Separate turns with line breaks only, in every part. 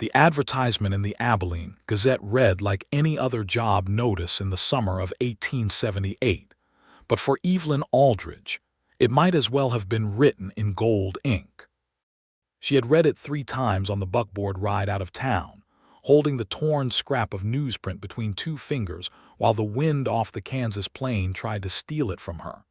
The advertisement in the Abilene Gazette read like any other job notice in the summer of 1878, but for Evelyn Aldridge, it might as well have been written in gold ink. She had read it 3 times on the buckboard ride out of town, holding the torn scrap of newsprint between 2 fingers while the wind off the Kansas plain tried to steal it from her.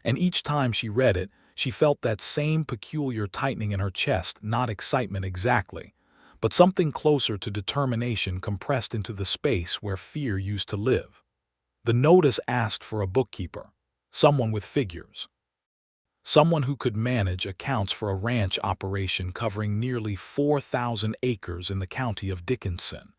And each time she read it, she felt that same peculiar tightening in her chest, not excitement exactly, but something closer to determination compressed into the space where fear used to live. The notice asked for a bookkeeper, someone with figures, someone who could manage accounts for a ranch operation covering nearly 4,000 acres in the county of Dickinson.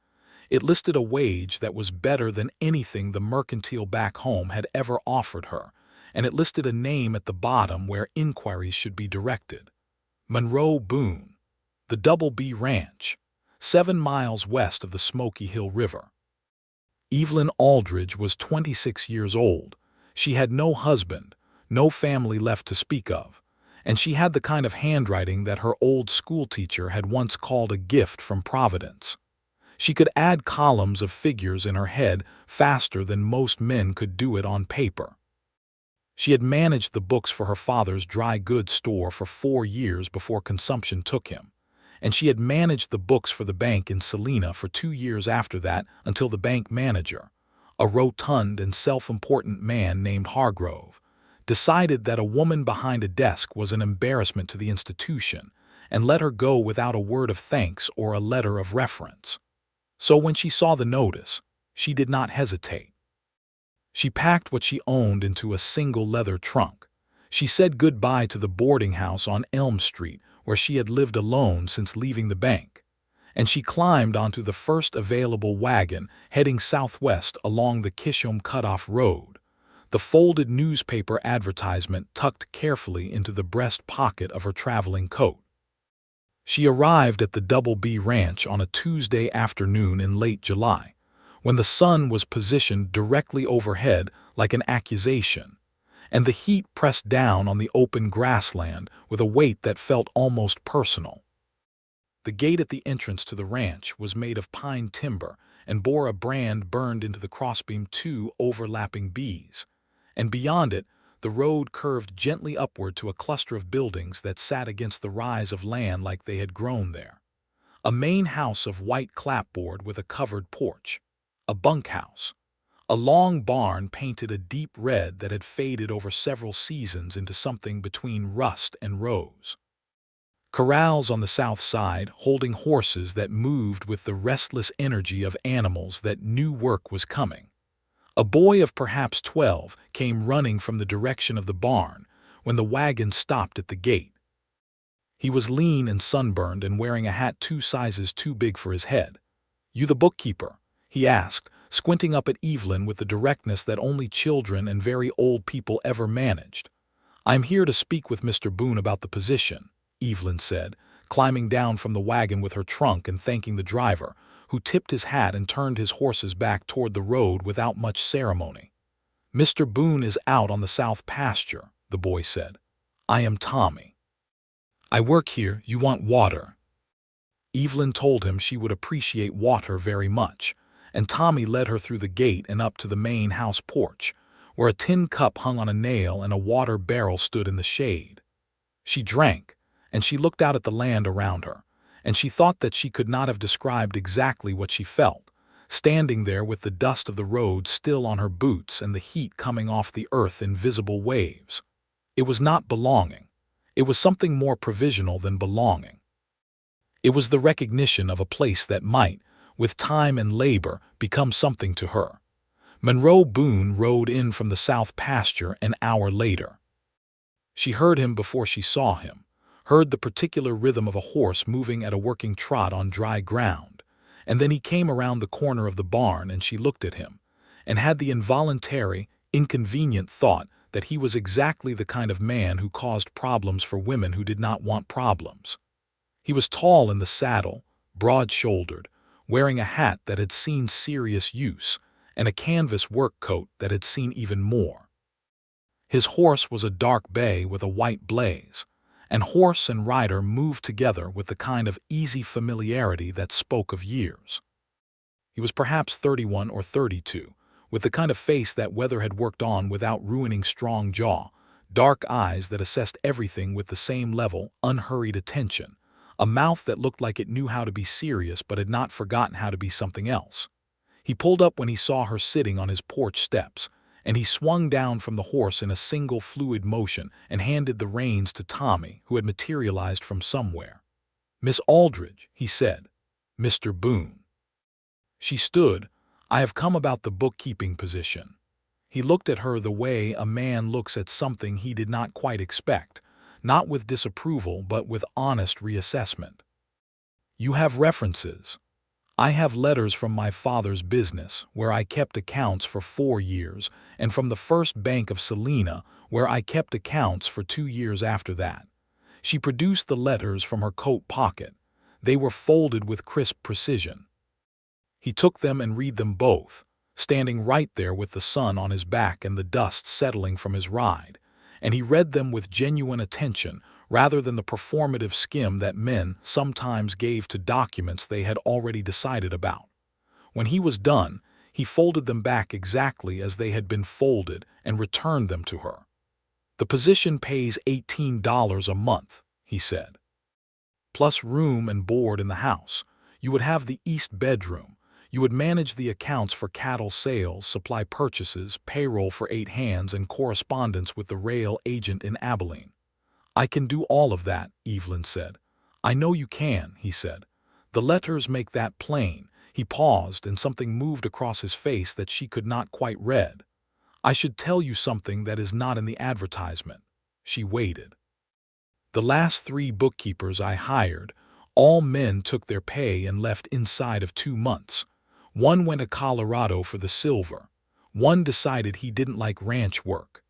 It listed a wage that was better than anything the mercantile back home had ever offered her, and it listed a name at the bottom where inquiries should be directed. Monroe Boone, the Double B Ranch, 7 miles west of the Smoky Hill River. Evelyn Aldridge was 26 years old. She had no husband, no family left to speak of, and she had the kind of handwriting that her old schoolteacher had once called a gift from Providence. She could add columns of figures in her head faster than most men could do it on paper. She had managed the books for her father's dry goods store for 4 years before consumption took him, and she had managed the books for the bank in Salina for 2 years after that until the bank manager, a rotund and self-important man named Hargrove, decided that a woman behind a desk was an embarrassment to the institution and let her go without a word of thanks or a letter of reference. So when she saw the notice, she did not hesitate. She packed what she owned into a single leather trunk. She said goodbye to the boarding house on Elm Street, where she had lived alone since leaving the bank, and she climbed onto the first available wagon heading southwest along the Kishom Cutoff Road, the folded newspaper advertisement tucked carefully into the breast pocket of her traveling coat. She arrived at the Double B Ranch on a Tuesday afternoon in late July, when the sun was positioned directly overhead like an accusation, and the heat pressed down on the open grassland with a weight that felt almost personal. The gate at the entrance to the ranch was made of pine timber and bore a brand burned into the crossbeam 2 overlapping Bs, and beyond it, the road curved gently upward to a cluster of buildings that sat against the rise of land like they had grown there. A main house of white clapboard with a covered porch, a bunkhouse, a long barn painted a deep red that had faded over several seasons into something between rust and rose. Corrals on the south side holding horses that moved with the restless energy of animals that knew work was coming. A boy of perhaps 12 came running from the direction of the barn when the wagon stopped at the gate. He was lean and sunburned and wearing a hat 2 sizes too big for his head. "You the bookkeeper?" he asked, squinting up at Evelyn with the directness that only children and very old people ever managed. "I'm here to speak with Mr. Boone about the position," Evelyn said, climbing down from the wagon with her trunk and thanking the driver, who tipped his hat and turned his horses back toward the road without much ceremony. "Mr. Boone is out on the south pasture," the boy said. "I am Tommy. I work here. You want water?" Evelyn told him she would appreciate water very much, and Tommy led her through the gate and up to the main house porch, where a tin cup hung on a nail and a water barrel stood in the shade. She drank, and she looked out at the land around her, and she thought that she could not have described exactly what she felt, standing there with the dust of the road still on her boots and the heat coming off the earth in visible waves. It was not belonging. It was something more provisional than belonging. It was the recognition of a place that might, with time and labor, become something to her. Monroe Boone rode in from the south pasture an hour later. She heard him before she saw him, heard the particular rhythm of a horse moving at a working trot on dry ground, and then he came around the corner of the barn and she looked at him, and had the involuntary, inconvenient thought that he was exactly the kind of man who caused problems for women who did not want problems. He was tall in the saddle, broad-shouldered, wearing a hat that had seen serious use, and a canvas work coat that had seen even more. His horse was a dark bay with a white blaze, and horse and rider moved together with the kind of easy familiarity that spoke of years. He was perhaps 31 or 32, with the kind of face that weather had worked on without ruining strong jaw, dark eyes that assessed everything with the same level, unhurried attention, a mouth that looked like it knew how to be serious but had not forgotten how to be something else. He pulled up when he saw her sitting on his porch steps, and he swung down from the horse in a single fluid motion and handed the reins to Tommy, who had materialized from somewhere. "Miss Aldridge," he said. "Mr. Boone." She stood. "I have come about the bookkeeping position." He looked at her the way a man looks at something he did not quite expect, not with disapproval but with honest reassessment. "You have references." "I have letters from my father's business, where I kept accounts for 4 years, and from the First Bank of Salina, where I kept accounts for 2 years after that." She produced the letters from her coat pocket. They were folded with crisp precision. He took them and read them both, standing right there with the sun on his back and the dust settling from his ride, and he read them with genuine attention rather than the performative skim that men sometimes gave to documents they had already decided about. When he was done, he folded them back exactly as they had been folded and returned them to her. "The position pays $18 a month," he said. "Plus room and board in the house. You would have the east bedroom. You would manage the accounts for cattle sales, supply purchases, payroll for 8 hands, and correspondence with the rail agent in Abilene." "I can do all of that," Evelyn said. "I know you can," he said. "The letters make that plain." He paused, and something moved across his face that she could not quite read. "I should tell you something that is not in the advertisement." She waited. "The last 3 bookkeepers I hired, all men, took their pay and left inside of 2 months. One went to Colorado for the silver. One decided he didn't like ranch work.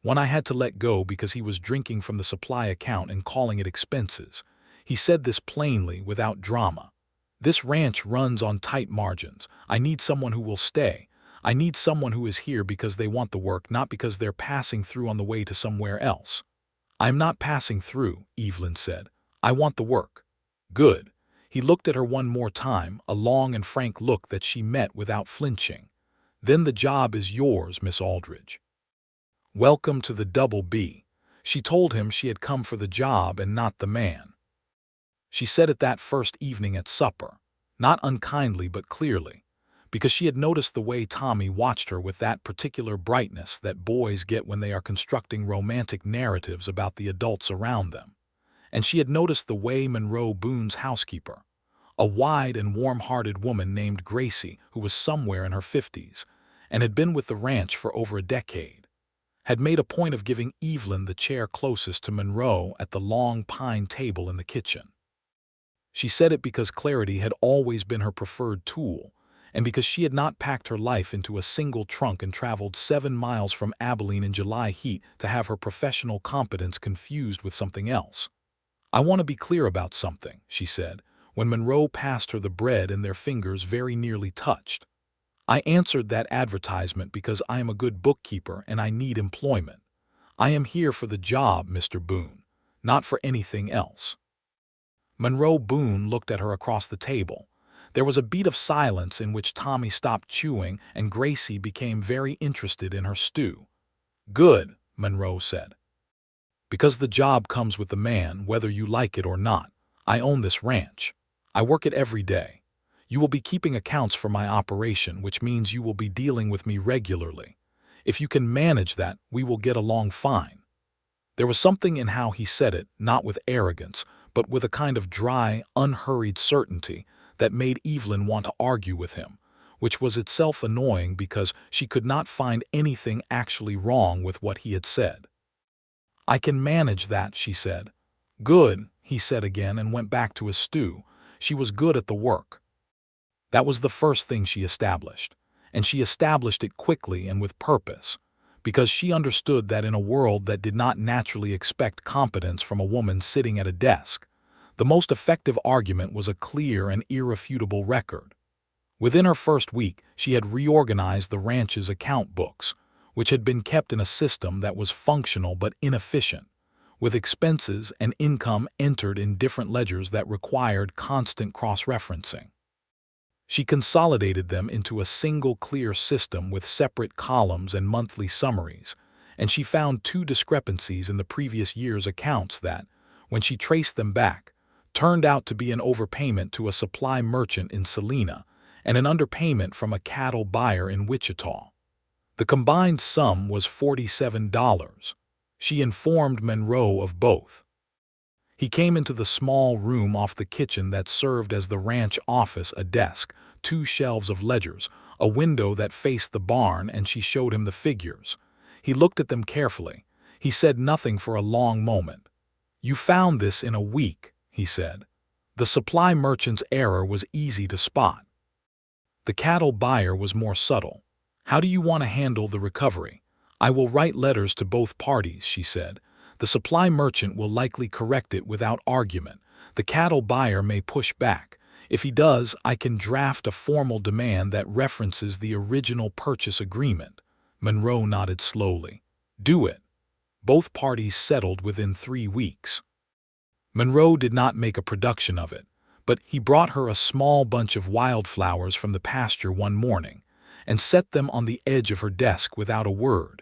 One I had to let go because he was drinking from the supply account and calling it expenses." He said this plainly, without drama. "This ranch runs on tight margins. I need someone who will stay. I need someone who is here because they want the work, not because they're passing through on the way to somewhere else." "I am not passing through," Evelyn said. "I want the work." "Good." He looked at her one more time, a long and frank look that she met without flinching. "Then the job is yours, Miss Aldridge." "Welcome to the Double B." She told him she had come for the job and not the man. She said it that first evening at supper, not unkindly but clearly, because she had noticed the way Tommy watched her with that particular brightness that boys get when they are constructing romantic narratives about the adults around them. And she had noticed the way Monroe Boone's housekeeper, a wide and warm-hearted woman named Gracie, who was somewhere in her 50s, and had been with the ranch for over a decade, had made a point of giving Evelyn the chair closest to Monroe at the long pine table in the kitchen. She said it because clarity had always been her preferred tool, and because she had not packed her life into a single trunk and traveled 7 miles from Abilene in July heat to have her professional competence confused with something else. "I want to be clear about something," she said, when Monroe passed her the bread and their fingers very nearly touched. "I answered that advertisement because I am a good bookkeeper and I need employment. I am here for the job, Mr. Boone, not for anything else." Monroe Boone looked at her across the table. There was a beat of silence in which Tommy stopped chewing and Gracie became very interested in her stew. "Good," Monroe said. "Because the job comes with the man, whether you like it or not. I own this ranch. I work it every day. You will be keeping accounts for my operation, which means you will be dealing with me regularly. If you can manage that, we will get along fine." There was something in how he said it, not with arrogance, but with a kind of dry, unhurried certainty that made Evelyn want to argue with him, which was itself annoying because she could not find anything actually wrong with what he had said. "I can manage that," she said. "Good," he said again and went back to his stew. She was good at the work. That was the first thing she established, and she established it quickly and with purpose, because she understood that in a world that did not naturally expect competence from a woman sitting at a desk, the most effective argument was a clear and irrefutable record. Within her first week, she had reorganized the ranch's account books, which had been kept in a system that was functional but inefficient, with expenses and income entered in different ledgers that required constant cross-referencing. She consolidated them into a single clear system with separate columns and monthly summaries, and she found two discrepancies in the previous year's accounts that, when she traced them back, turned out to be an overpayment to a supply merchant in Salina and an underpayment from a cattle buyer in Wichita. The combined sum was $47. She informed Monroe of both. He came into the small room off the kitchen that served as the ranch office, a desk, two shelves of ledgers, a window that faced the barn, and she showed him the figures. He looked at them carefully. He said nothing for a long moment. "You found this in a week," he said. The supply merchant's error was easy to spot. The cattle buyer was more subtle. "How do you want to handle the recovery?" "I will write letters to both parties," she said. "The supply merchant will likely correct it without argument. The cattle buyer may push back. If he does, I can draft a formal demand that references the original purchase agreement." Monroe nodded slowly. "Do it." Both parties settled within 3 weeks. Monroe did not make a production of it, but he brought her a small bunch of wildflowers from the pasture one morning and set them on the edge of her desk without a word.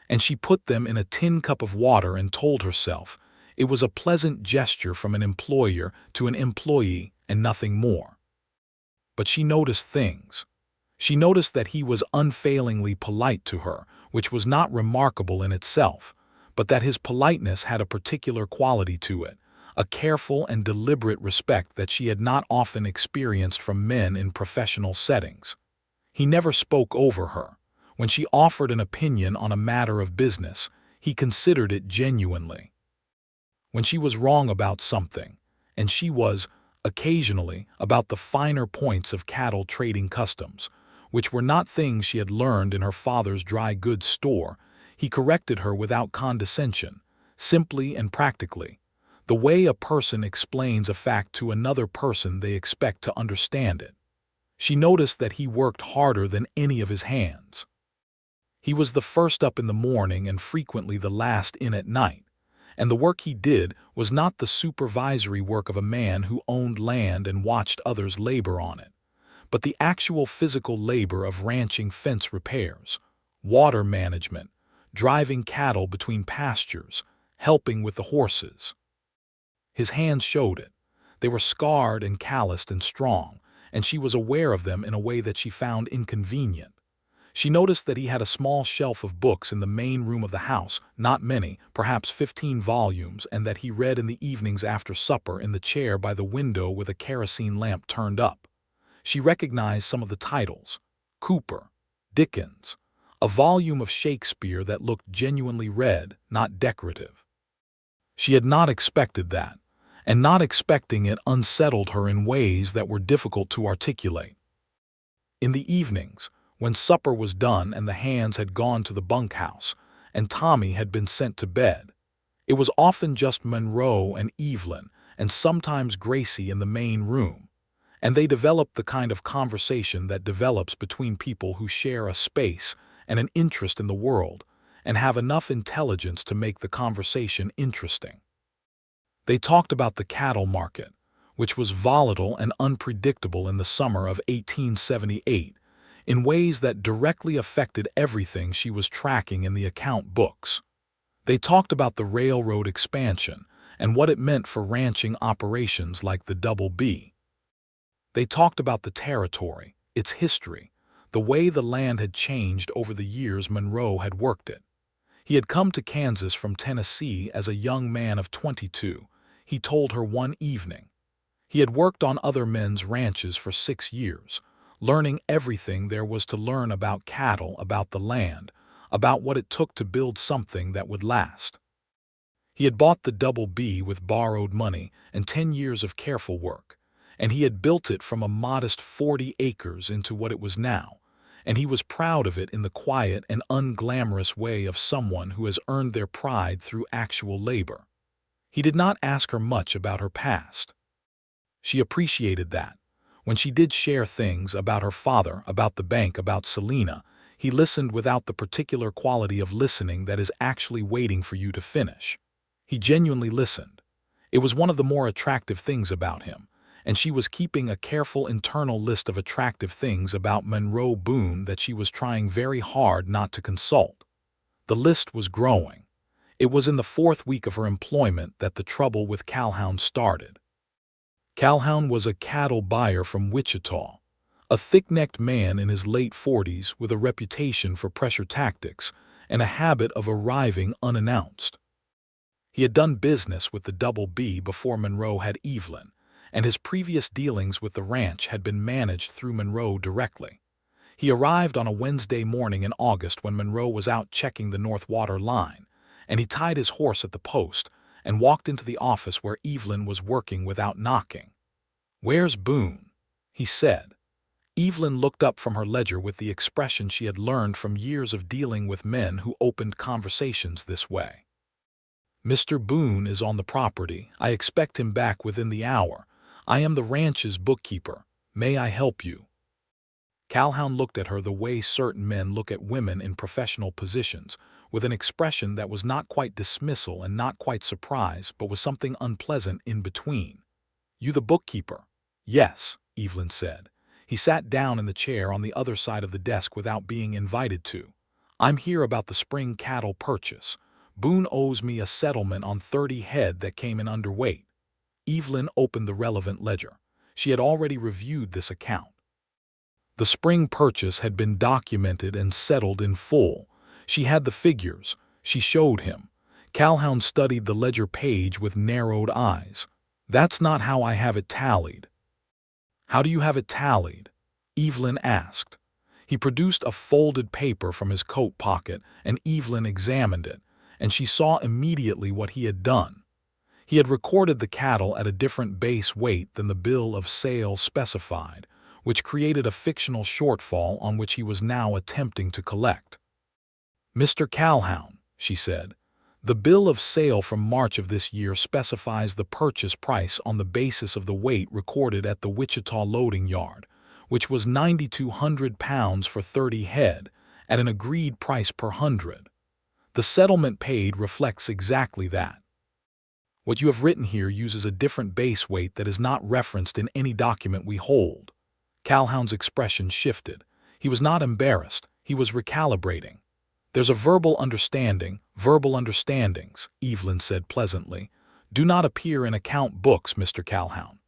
And she put them in a tin cup of water and told herself it was a pleasant gesture from an employer to an employee and nothing more. But she noticed things. She noticed that he was unfailingly polite to her, which was not remarkable in itself, but that his politeness had a particular quality to it, a careful and deliberate respect that she had not often experienced from men in professional settings. He never spoke over her. When she offered an opinion on a matter of business, he considered it genuinely. When she was wrong about something, and she was, occasionally, about the finer points of cattle trading customs, which were not things she had learned in her father's dry goods store, he corrected her without condescension, simply and practically, the way a person explains a fact to another person they expect to understand it. She noticed that he worked harder than any of his hands. He was the first up in the morning and frequently the last in at night, and the work he did was not the supervisory work of a man who owned land and watched others labor on it, but the actual physical labor of ranching fence repairs, water management, driving cattle between pastures, helping with the horses. His hands showed it. They were scarred and calloused and strong, and she was aware of them in a way that she found inconvenient. She noticed that he had a small shelf of books in the main room of the house, not many, perhaps 15 volumes, and that he read in the evenings after supper in the chair by the window with a kerosene lamp turned up. She recognized some of the titles: Cooper, Dickens, a volume of Shakespeare that looked genuinely read, not decorative. She had not expected that, and not expecting it unsettled her in ways that were difficult to articulate. In the evenings, when supper was done and the hands had gone to the bunkhouse, and Tommy had been sent to bed, it was often just Monroe and Evelyn, and sometimes Gracie in the main room, and they developed the kind of conversation that develops between people who share a space and an interest in the world, and have enough intelligence to make the conversation interesting. They talked about the cattle market, which was volatile and unpredictable in the summer of 1878, in ways that directly affected everything she was tracking in the account books. They talked about the railroad expansion and what it meant for ranching operations like the Double B. They talked about the territory, its history, the way the land had changed over the years Monroe had worked it. He had come to Kansas from Tennessee as a young man of 22, he told her one evening. He had worked on other men's ranches for 6 years, learning everything there was to learn about cattle, about the land, about what it took to build something that would last. He had bought the Double B with borrowed money and 10 years of careful work, and he had built it from a modest 40 acres into what it was now, and he was proud of it in the quiet and unglamorous way of someone who has earned their pride through actual labor. He did not ask her much about her past. She appreciated that. When she did share things about her father, about the bank, about Salina, he listened without the particular quality of listening that is actually waiting for you to finish. He genuinely listened. It was one of the more attractive things about him, and she was keeping a careful internal list of attractive things about Monroe Boone that she was trying very hard not to consult. The list was growing. It was in the 4th week of her employment that the trouble with Calhoun started. Calhoun was a cattle buyer from Wichita, a thick-necked man in his late 40s with a reputation for pressure tactics and a habit of arriving unannounced. He had done business with the Double B before Monroe had Evelyn, and his previous dealings with the ranch had been managed through Monroe directly. He arrived on a Wednesday morning in August when Monroe was out checking the North Water line, and he tied his horse at the post and walked into the office where Evelyn was working without knocking. "Where's Boone?" he said. Evelyn looked up from her ledger with the expression she had learned from years of dealing with men who opened conversations this way. "Mr. Boone is on the property. I expect him back within the hour. I am the ranch's bookkeeper. May I help you?" Calhoun looked at her the way certain men look at women in professional positions, with an expression that was not quite dismissal and not quite surprise, but was something unpleasant in between. "You the bookkeeper?" "Yes," Evelyn said. He sat down in the chair on the other side of the desk without being invited to. "I'm here about the spring cattle purchase. Boone owes me a settlement on 30 head that came in underweight." Evelyn opened the relevant ledger. She had already reviewed this account. The spring purchase had been documented and settled in full. She had the figures. She showed him. Calhoun studied the ledger page with narrowed eyes. "That's not how I have it tallied." "How do you have it tallied?" Evelyn asked. He produced a folded paper from his coat pocket, and Evelyn examined it, and she saw immediately what he had done. He had recorded the cattle at a different base weight than the bill of sale specified, which created a fictional shortfall on which he was now attempting to collect. "Mr. Calhoun," she said, "the bill of sale from March of this year specifies the purchase price on the basis of the weight recorded at the Wichita loading yard, which was 9,200 pounds for 30 head, at an agreed price per hundred. The settlement paid reflects exactly that. What you have written here uses a different base weight that is not referenced in any document we hold." Calhoun's expression shifted. He was not embarrassed. He was recalibrating. "There's a verbal understanding. Verbal understandings," Evelyn said pleasantly, "do not appear in account books, Mr. Calhoun."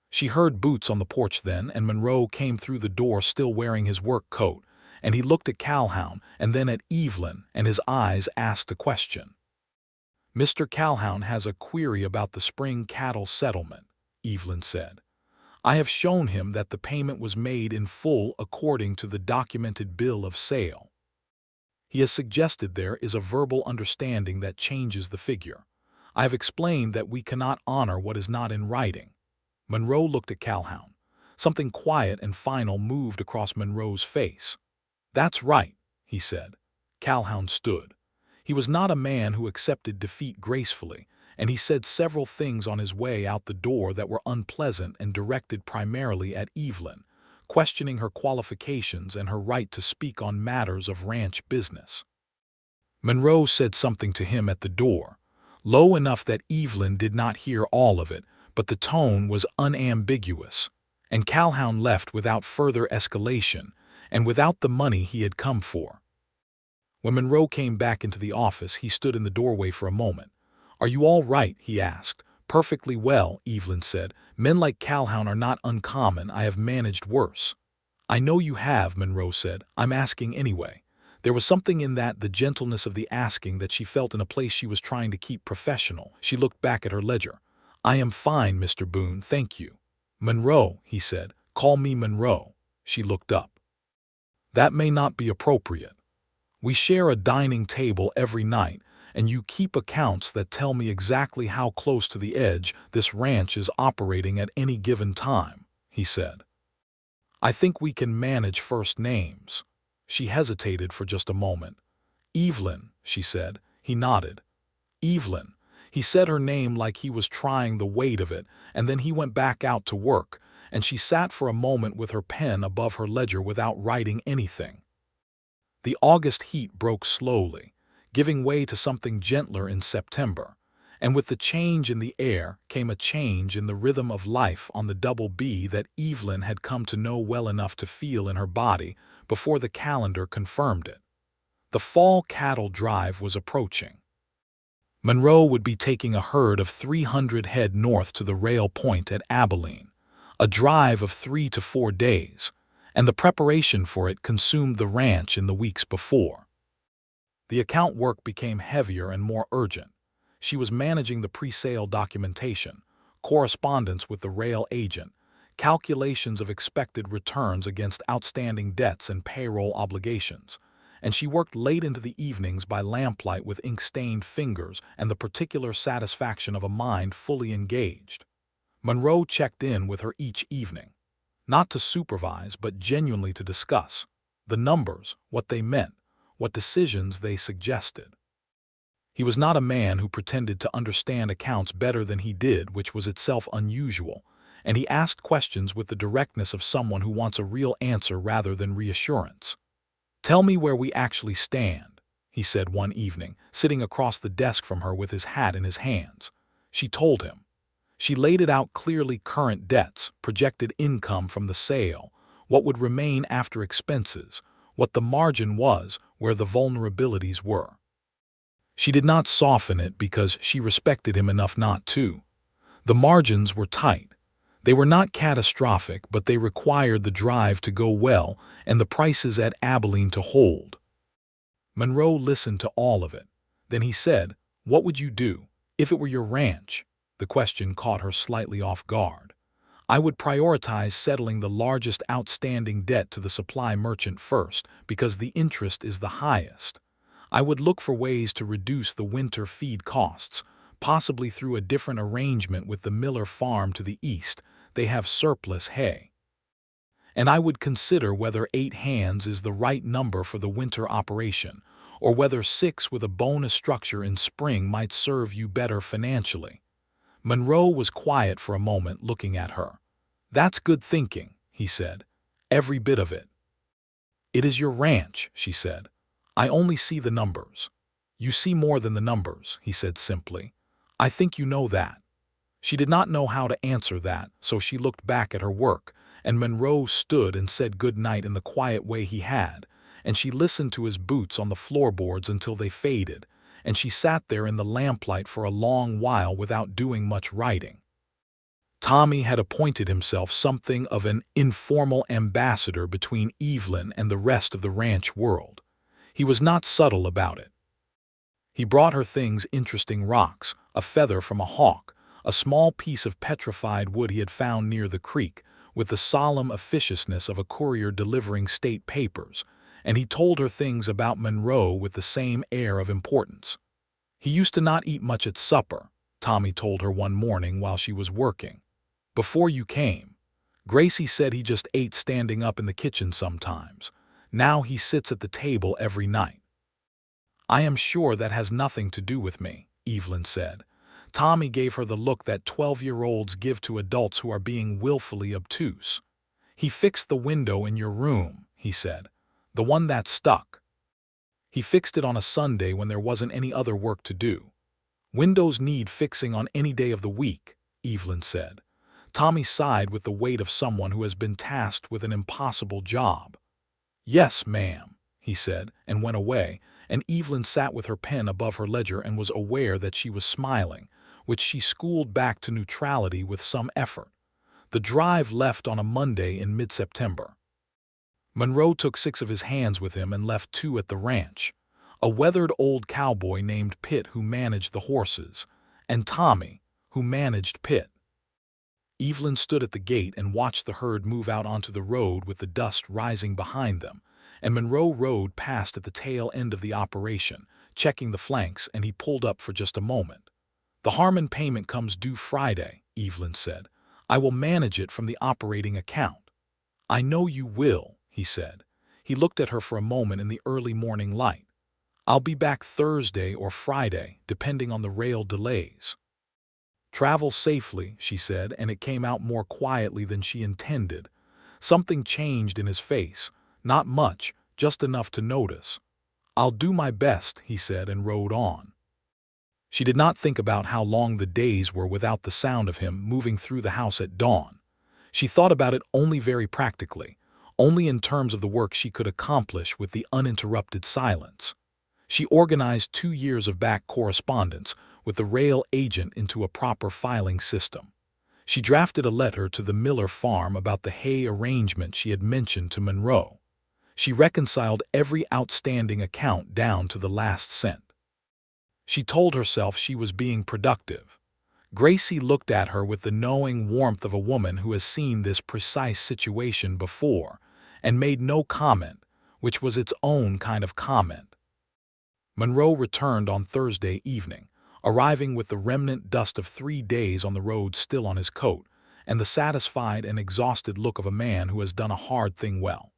She heard boots on the porch then, and Monroe came through the door still wearing his work coat, and he looked at Calhoun and then at Evelyn, and his eyes asked a question. "Mr. Calhoun has a query about the spring cattle settlement," Evelyn said. "I have shown him that the payment was made in full according to the documented bill of sale. He has suggested there is a verbal understanding that changes the figure. I have explained that we cannot honor what is not in writing." Monroe looked at Calhoun. Something quiet and final moved across Monroe's face. "That's right," he said. Calhoun stood. He was not a man who accepted defeat gracefully, and he said several things on his way out the door that were unpleasant and directed primarily at Evelyn, questioning her qualifications and her right to speak on matters of ranch business. Monroe said something to him at the door, low enough that Evelyn did not hear all of it, but the tone was unambiguous, and Calhoun left without further escalation and without the money he had come for. When Monroe came back into the office, he stood in the doorway for a moment. "Are you all right?" he asked. "Perfectly well," Evelyn said. "Men like Calhoun are not uncommon. I have managed worse." "I know you have," Monroe said. "I'm asking anyway." There was something in that, the gentleness of the asking, that she felt in a place she was trying to keep professional. She looked back at her ledger. "I am fine, Mr. Boone, thank you." "Monroe," he said. "Call me Monroe." She looked up. "That may not be appropriate. We share a dining table every night, and you keep accounts that tell me exactly how close to the edge this ranch is operating at any given time," he said. "I think we can manage first names." She hesitated for just a moment. "Evelyn," she said. He nodded. "Evelyn." He said her name like he was trying the weight of it, and then he went back out to work, and she sat for a moment with her pen above her ledger without writing anything. The August heat broke slowly, giving way to something gentler in September, And with the change in the air came a change in the rhythm of life on the double B that Evelyn had come to know well enough to feel in her body before the calendar confirmed it. The fall cattle drive was approaching. Monroe would be taking a herd of 300 head north to the rail point at Abilene, a drive of 3 to 4 days, and the preparation for it consumed the ranch in the weeks before. The account work became heavier and more urgent. She was managing the pre-sale documentation, correspondence with the rail agent, calculations of expected returns against outstanding debts and payroll obligations, and she worked late into the evenings by lamplight with ink-stained fingers and the particular satisfaction of a mind fully engaged. Monroe checked in with her each evening, not to supervise but genuinely to discuss the numbers, what they meant, what decisions they suggested. He was not a man who pretended to understand accounts better than he did, which was itself unusual, and he asked questions with the directness of someone who wants a real answer rather than reassurance. "Tell me where we actually stand," he said one evening, sitting across the desk from her with his hat in his hands. She told him. She laid it out clearly: current debts, projected income from the sale, what would remain after expenses, what the margin was, where the vulnerabilities were. She did not soften it because she respected him enough not to. The margins were tight. They were not catastrophic, but they required the drive to go well and the prices at Abilene to hold. Monroe listened to all of it. Then he said, "What would you do if it were your ranch?" The question caught her slightly off guard. "I would prioritize settling the largest outstanding debt to the supply merchant first because the interest is the highest. I would look for ways to reduce the winter feed costs, possibly through a different arrangement with the Miller farm to the east. They have surplus hay. And I would consider whether 8 hands is the right number for the winter operation, or whether 6 with a bonus structure in spring might serve you better financially." Monroe was quiet for a moment, looking at her. "That's good thinking," he said. "Every bit of it." "It is your ranch," she said. "I only see the numbers." "You see more than the numbers," he said simply. "I think you know that." She did not know how to answer that, so she looked back at her work, and Monroe stood and said good night in the quiet way he had, and she listened to his boots on the floorboards until they faded, and she sat there in the lamplight for a long while without doing much writing. Tommy had appointed himself something of an informal ambassador between Evelyn and the rest of the ranch world. He was not subtle about it. He brought her things: interesting rocks, a feather from a hawk, a small piece of petrified wood he had found near the creek, with the solemn officiousness of a courier delivering state papers, and he told her things about Monroe with the same air of importance. "He used to not eat much at supper," Tommy told her one morning while she was working. "Before you came. Gracie said he just ate standing up in the kitchen sometimes. Now he sits at the table every night." "I am sure that has nothing to do with me," Evelyn said. Tommy gave her the look that 12-year-olds give to adults who are being willfully obtuse. "He fixed the window in your room," he said. "The one that stuck. He fixed it on a Sunday when there wasn't any other work to do." "Windows need fixing on any day of the week," Evelyn said. Tommy sighed with the weight of someone who has been tasked with an impossible job. "Yes, ma'am," he said, and went away, and Evelyn sat with her pen above her ledger and was aware that she was smiling, which she schooled back to neutrality with some effort. The drive left on a Monday in mid-September. Monroe took 6 of his hands with him and left 2 at the ranch: a weathered old cowboy named Pitt, who managed the horses, and Tommy, who managed Pitt. Evelyn stood at the gate and watched the herd move out onto the road with the dust rising behind them, and Monroe rode past at the tail end of the operation, checking the flanks, and he pulled up for just a moment. "The Harmon payment comes due Friday," Evelyn said. "I will manage it from the operating account." "I know you will," he said. He looked at her for a moment in the early morning light. "I'll be back Thursday or Friday, depending on the rail delays." "Travel safely," she said, and it came out more quietly than she intended. Something changed in his face. Not much, just enough to notice. "I'll do my best," he said, and rode on. She did not think about how long the days were without the sound of him moving through the house at dawn. She thought about it only very practically, only in terms of the work she could accomplish with the uninterrupted silence. She organized 2 years of back correspondence with the rail agent into a proper filing system. She drafted a letter to the Miller farm about the hay arrangement she had mentioned to Monroe. She reconciled every outstanding account down to the last cent. She told herself she was being productive. Gracie looked at her with the knowing warmth of a woman who has seen this precise situation before and made no comment, which was its own kind of comment. Monroe returned on Thursday evening, arriving with the remnant dust of 3 days on the road still on his coat, and the satisfied and exhausted look of a man who has done a hard thing well.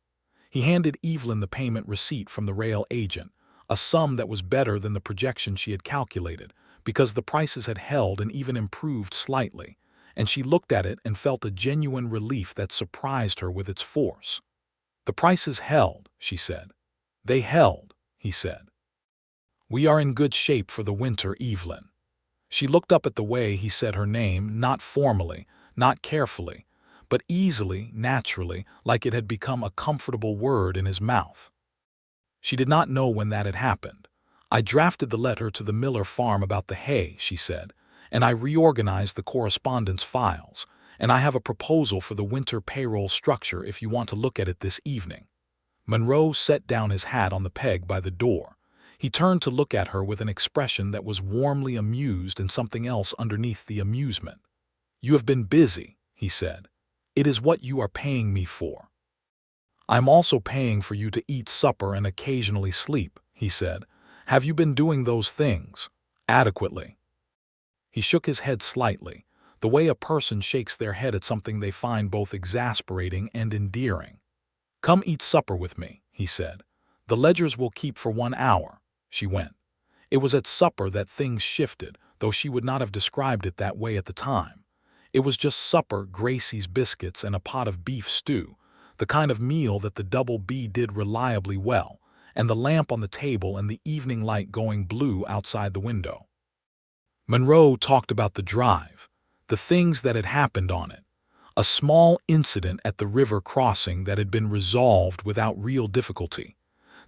He handed Evelyn the payment receipt from the rail agent, a sum that was better than the projection she had calculated, because the prices had held and even improved slightly, and she looked at it and felt a genuine relief that surprised her with its force. "The prices held," she said. "They held," he said. "We are in good shape for the winter, Evelyn." She looked up at the way he said her name, not formally, not carefully, but easily, naturally, like it had become a comfortable word in his mouth. She did not know when that had happened. "I drafted the letter to the Miller farm about the hay," she said, "and I reorganized the correspondence files, and I have a proposal for the winter payroll structure if you want to look at it this evening." Monroe set down his hat on the peg by the door. He turned to look at her with an expression that was warmly amused and something else underneath the amusement. "You have been busy," he said. "It is what you are paying me for." "I am also paying for you to eat supper and occasionally sleep," he said. "Have you been doing those things adequately?" He shook his head slightly, the way a person shakes their head at something they find both exasperating and endearing. "Come eat supper with me," he said. "The ledgers will keep for 1 hour." She went. It was at supper that things shifted, though she would not have described it that way at the time. It was just supper, Gracie's biscuits, and a pot of beef stew, the kind of meal that the Double B did reliably well, and the lamp on the table and the evening light going blue outside the window. Monroe talked about the drive, the things that had happened on it, a small incident at the river crossing that had been resolved without real difficulty,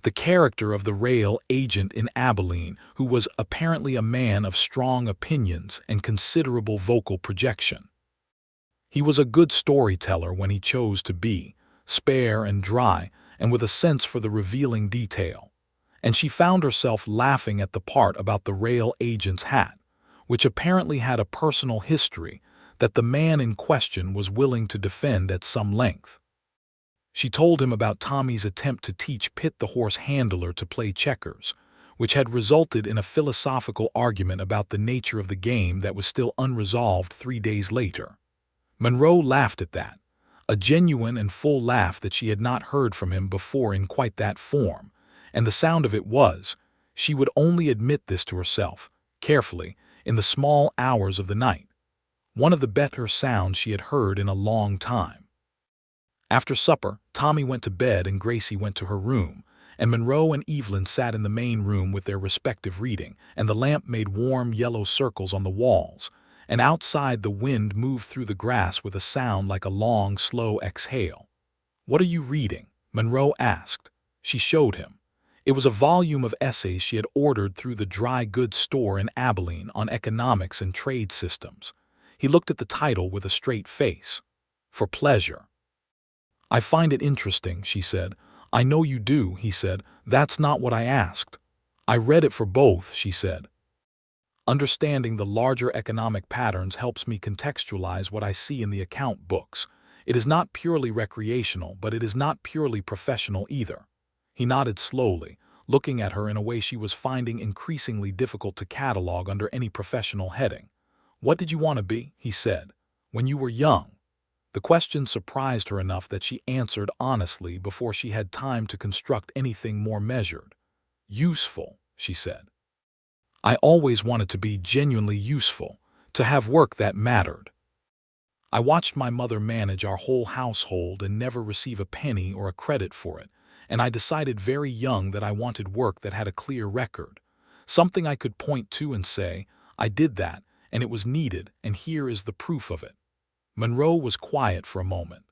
the character of the rail agent in Abilene, who was apparently a man of strong opinions and considerable vocal projection. He was a good storyteller when he chose to be, spare and dry, and with a sense for the revealing detail. And she found herself laughing at the part about the rail agent's hat, which apparently had a personal history that the man in question was willing to defend at some length. She told him about Tommy's attempt to teach Pitt the horse handler to play checkers, which had resulted in a philosophical argument about the nature of the game that was still unresolved 3 days later. Monroe laughed at that, a genuine and full laugh that she had not heard from him before in quite that form, and the sound of it was, she would only admit this to herself, carefully, in the small hours of the night, one of the better sounds she had heard in a long time. After supper, Tommy went to bed and Gracie went to her room, and Monroe and Evelyn sat in the main room with their respective reading, and the lamp made warm yellow circles on the walls, and outside the wind moved through the grass with a sound like a long, slow exhale. "What are you reading?" Monroe asked. She showed him. It was a volume of essays she had ordered through the dry goods store in Abilene on economics and trade systems. He looked at the title with a straight face. "For pleasure." "I find it interesting," she said. "I know you do," he said. "That's not what I asked." "I read it for both," she said. "Understanding the larger economic patterns helps me contextualize what I see in the account books. It is not purely recreational, but it is not purely professional either." He nodded slowly, looking at her in a way she was finding increasingly difficult to catalog under any professional heading. "What did you want to be?" he said. "When you were young?" The question surprised her enough that she answered honestly before she had time to construct anything more measured. "Useful," she said. "I always wanted to be genuinely useful, to have work that mattered. I watched my mother manage our whole household and never receive a penny or a credit for it, and I decided very young that I wanted work that had a clear record, something I could point to and say, I did that, and it was needed, and here is the proof of it." Monroe was quiet for a moment.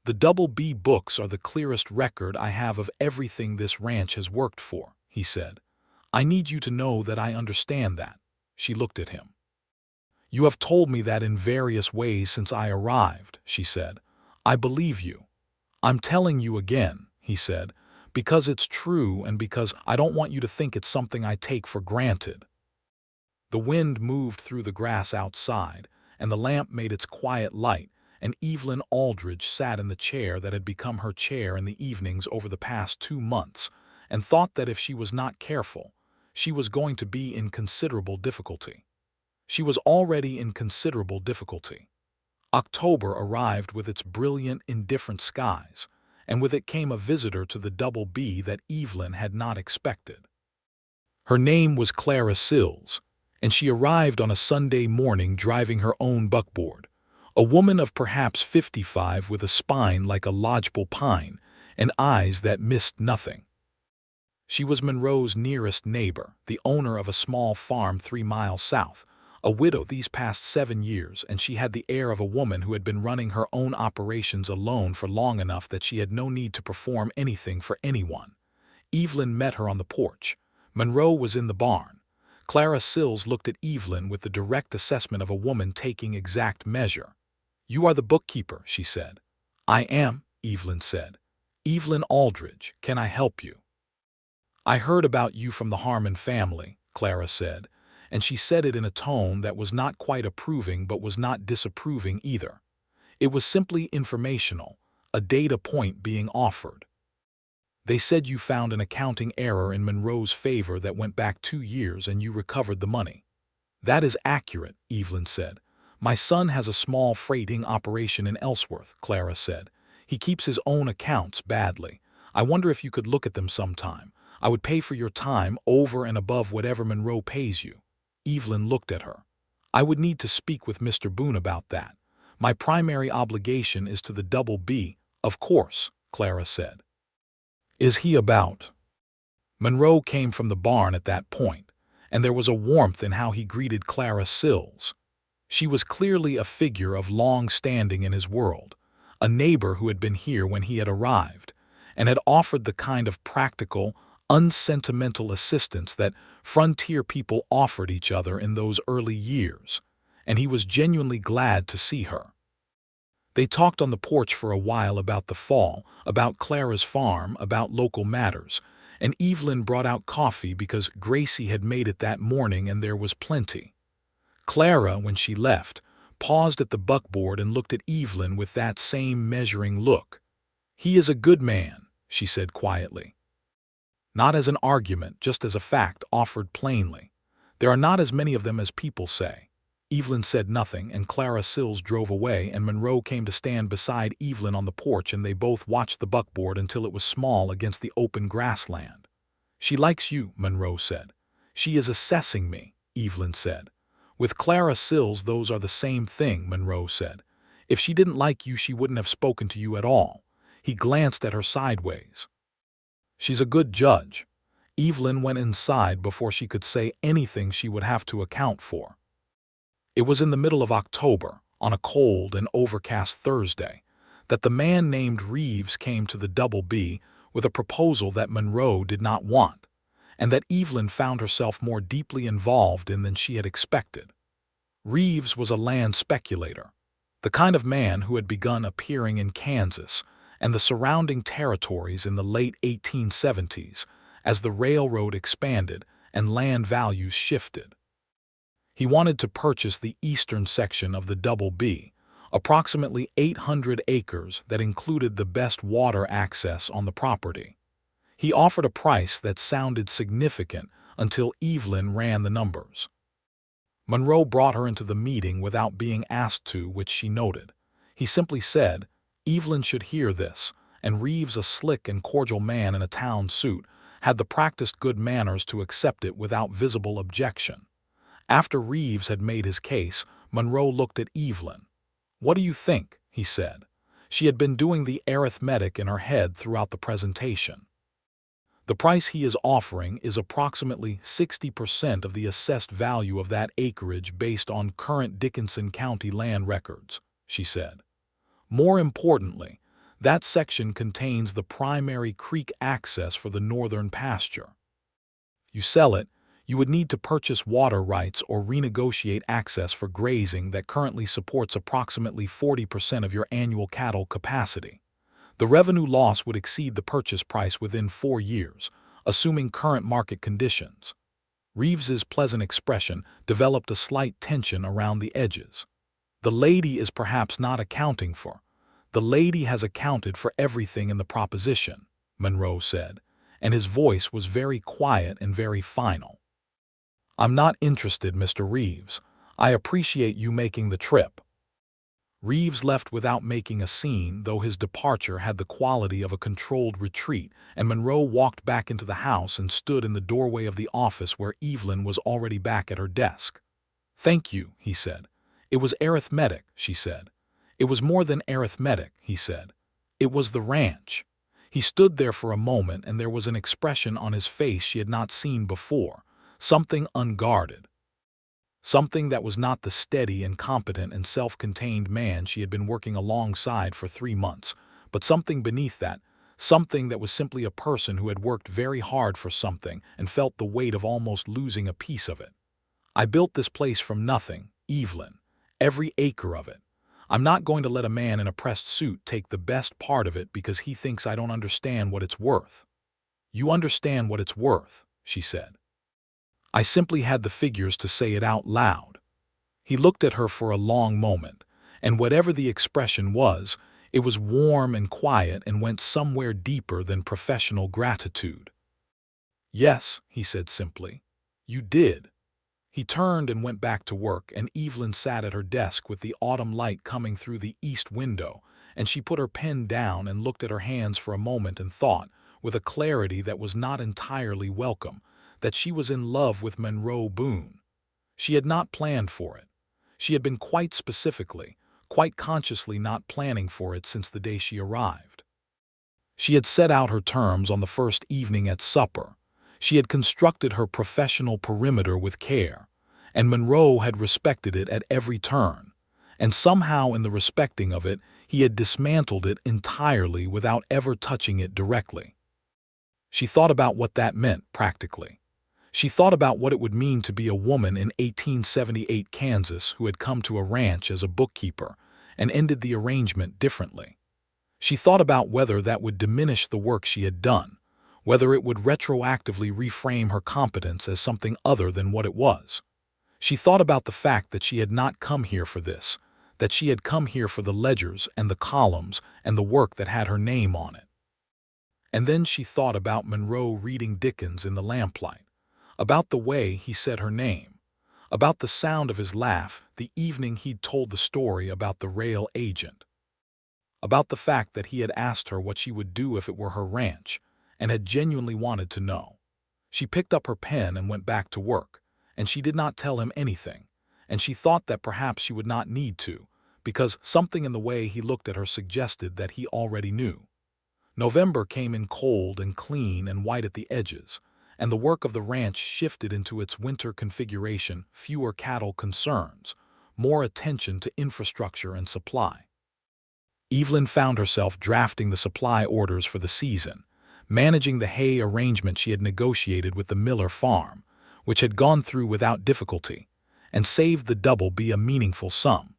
"The Double B books are the clearest record I have of everything this ranch has worked for," he said. "I need you to know that I understand that." She looked at him. "You have told me that in various ways since I arrived," she said. "I believe you. I'm telling you again," he said, "because it's true and because I don't want you to think it's something I take for granted." The wind moved through the grass outside, and the lamp made its quiet light, and Evelyn Aldridge sat in the chair that had become her chair in the evenings over the past 2 months, and thought that if she was not careful, she was going to be in considerable difficulty. She was already in considerable difficulty. October arrived with its brilliant, indifferent skies, and with it came a visitor to the Double B that Evelyn had not expected. Her name was Clara Sills, and she arrived on a Sunday morning driving her own buckboard, a woman of perhaps 55 with a spine like a lodgepole pine and eyes that missed nothing. She was Monroe's nearest neighbor, the owner of a small farm 3 miles south, a widow these past 7 years, and she had the air of a woman who had been running her own operations alone for long enough that she had no need to perform anything for anyone. Evelyn met her on the porch. Monroe was in the barn. Clara Sills looked at Evelyn with the direct assessment of a woman taking exact measure. "You are the bookkeeper," she said. "I am," Evelyn said. "Evelyn Aldridge, can I help you?" "I heard about you from the Harmon family," Clara said, and she said it in a tone that was not quite approving but was not disapproving either. It was simply informational, a data point being offered. "They said you found an accounting error in Monroe's favor that went back 2 years and you recovered the money." "That is accurate," Evelyn said. "My son has a small freighting operation in Ellsworth," Clara said. "He keeps his own accounts badly. I wonder if you could look at them sometime. I would pay for your time over and above whatever Monroe pays you." Evelyn looked at her. "I would need to speak with Mr. Boone about that. My primary obligation is to the Double B." "Of course," Clara said. "Is he about?" Monroe came from the barn at that point, and there was a warmth in how he greeted Clara Sills. She was clearly a figure of long standing in his world, a neighbor who had been here when he had arrived, and had offered the kind of practical, unsentimental assistance that frontier people offered each other in those early years, and he was genuinely glad to see her. They talked on the porch for a while about the fall, about Clara's farm, about local matters, and Evelyn brought out coffee because Gracie had made it that morning and there was plenty. Clara, when she left, paused at the buckboard and looked at Evelyn with that same measuring look. "He is a good man," she said quietly. Not as an argument, just as a fact offered plainly. "There are not as many of them as people say." Evelyn said nothing, and Clara Sills drove away, and Monroe came to stand beside Evelyn on the porch, and they both watched the buckboard until it was small against the open grassland. "She likes you," Monroe said. "She is assessing me," Evelyn said. "With Clara Sills those are the same thing," Monroe said. "If she didn't like you she wouldn't have spoken to you at all." He glanced at her sideways. "She's a good judge." Evelyn went inside before she could say anything she would have to account for. It was in the middle of October, on a cold and overcast Thursday, that the man named Reeves came to the Double B with a proposal that Monroe did not want, and that Evelyn found herself more deeply involved in than she had expected. Reeves was a land speculator, the kind of man who had begun appearing in Kansas and the surrounding territories in the late 1870s as the railroad expanded and land values shifted. He wanted to purchase the eastern section of the Double B, approximately 800 acres that included the best water access on the property. He offered a price that sounded significant until Evelyn ran the numbers. Monroe brought her into the meeting without being asked to, which she noted. He simply said, "Evelyn should hear this," and Reeves, a slick and cordial man in a town suit, had the practiced good manners to accept it without visible objection. After Reeves had made his case, Monroe looked at Evelyn. "What do you think?" he said. She had been doing the arithmetic in her head throughout the presentation. The price he is offering is approximately 60% of the assessed value of that acreage based on current Dickinson County land records, she said. More importantly, that section contains the primary creek access for the northern pasture. You sell it, you would need to purchase water rights or renegotiate access for grazing that currently supports approximately 40% of your annual cattle capacity. The revenue loss would exceed the purchase price within 4 years, assuming current market conditions. Reeves's pleasant expression developed a slight tension around the edges. The lady is perhaps not accounting for. The lady has accounted for everything in the proposition, Monroe said, and his voice was very quiet and very final. I'm not interested, Mr. Reeves. I appreciate you making the trip. Reeves left without making a scene, though his departure had the quality of a controlled retreat, and Monroe walked back into the house and stood in the doorway of the office where Evelyn was already back at her desk. Thank you, he said. It was arithmetic, she said. It was more than arithmetic, he said. It was the ranch. He stood there for a moment, and there was an expression on his face she had not seen before, something unguarded. Something that was not the steady and competent and self-contained man she had been working alongside for 3 months, but something beneath that, something that was simply a person who had worked very hard for something and felt the weight of almost losing a piece of it. I built this place from nothing, Evelyn, every acre of it. I'm not going to let a man in a pressed suit take the best part of it because he thinks I don't understand what it's worth. You understand what it's worth, she said. I simply had the figures to say it out loud. He looked at her for a long moment, and whatever the expression was, it was warm and quiet and went somewhere deeper than professional gratitude. Yes, he said simply. You did. He turned and went back to work, and Evelyn sat at her desk with the autumn light coming through the east window, and she put her pen down and looked at her hands for a moment and thought, with a clarity that was not entirely welcome, that she was in love with Monroe Boone. She had not planned for it. She had been quite specifically, quite consciously not planning for it since the day she arrived. She had set out her terms on the first evening at supper. She had constructed her professional perimeter with care, and Monroe had respected it at every turn, and somehow in the respecting of it, he had dismantled it entirely without ever touching it directly. She thought about what that meant practically. She thought about what it would mean to be a woman in 1878 Kansas who had come to a ranch as a bookkeeper and ended the arrangement differently. She thought about whether that would diminish the work she had done, whether it would retroactively reframe her competence as something other than what it was. She thought about the fact that she had not come here for this, that she had come here for the ledgers and the columns and the work that had her name on it. And then she thought about Monroe reading Dickens in the lamplight, about the way he said her name, about the sound of his laugh the evening he'd told the story about the rail agent, about the fact that he had asked her what she would do if it were her ranch, and had genuinely wanted to know. She picked up her pen and went back to work, and she did not tell him anything, and she thought that perhaps she would not need to, because something in the way he looked at her suggested that he already knew. November came in cold and clean and white at the edges, and the work of the ranch shifted into its winter configuration, fewer cattle concerns, more attention to infrastructure and supply. Evelyn found herself drafting the supply orders for the season, managing the hay arrangement she had negotiated with the Miller farm, which had gone through without difficulty, and saved the double be a meaningful sum.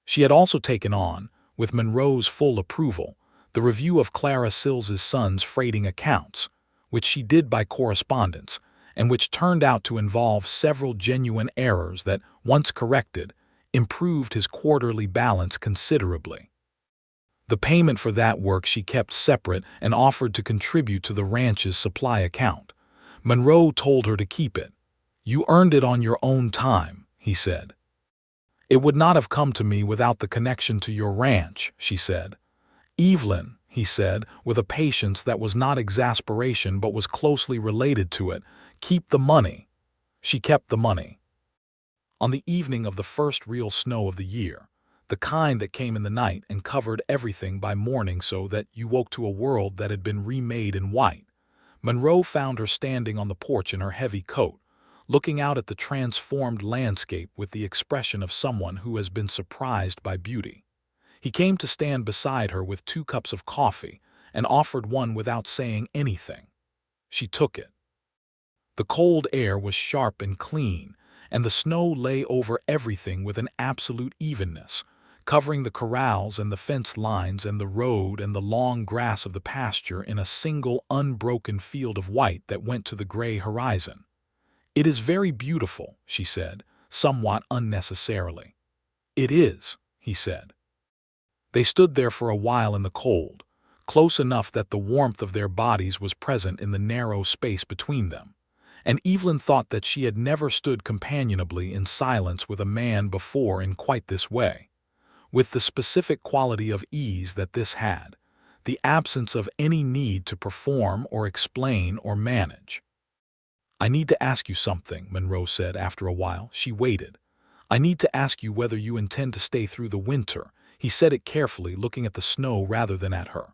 She had also taken on, with Monroe's full approval, the review of Clara Sills's son's freighting accounts, which she did by correspondence, and which turned out to involve several genuine errors that, once corrected, improved his quarterly balance considerably. The payment for that work she kept separate and offered to contribute to the ranch's supply account. Monroe told her to keep it. You earned it on your own time, he said. It would not have come to me without the connection to your ranch, she said. Evelyn, he said, with a patience that was not exasperation but was closely related to it, keep the money. She kept the money. On the evening of the first real snow of the year, the kind that came in the night and covered everything by morning so that you woke to a world that had been remade in white, Monroe found her standing on the porch in her heavy coat, looking out at the transformed landscape with the expression of someone who has been surprised by beauty. He came to stand beside her with 2 cups of coffee and offered one without saying anything. She took it. The cold air was sharp and clean, and the snow lay over everything with an absolute evenness, covering the corrals and the fence lines and the road and the long grass of the pasture in a single unbroken field of white that went to the gray horizon. "It is very beautiful," she said, somewhat unnecessarily. "It is," he said. They stood there for a while in the cold, close enough that the warmth of their bodies was present in the narrow space between them, and Evelyn thought that she had never stood companionably in silence with a man before in quite this way, with the specific quality of ease that this had, the absence of any need to perform or explain or manage. "I need to ask you something," Monroe said after a while. She waited. "I need to ask you whether you intend to stay through the winter." He said it carefully, looking at the snow rather than at her.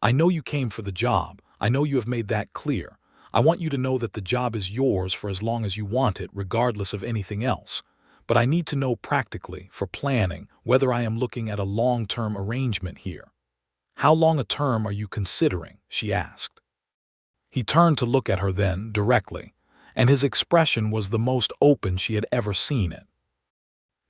"I know you came for the job. I know you have made that clear. I want you to know that the job is yours for as long as you want it, regardless of anything else. But I need to know practically, for planning, whether I am looking at a long-term arrangement here." "How long a term are you considering?" she asked. He turned to look at her then, directly, and his expression was the most open she had ever seen it.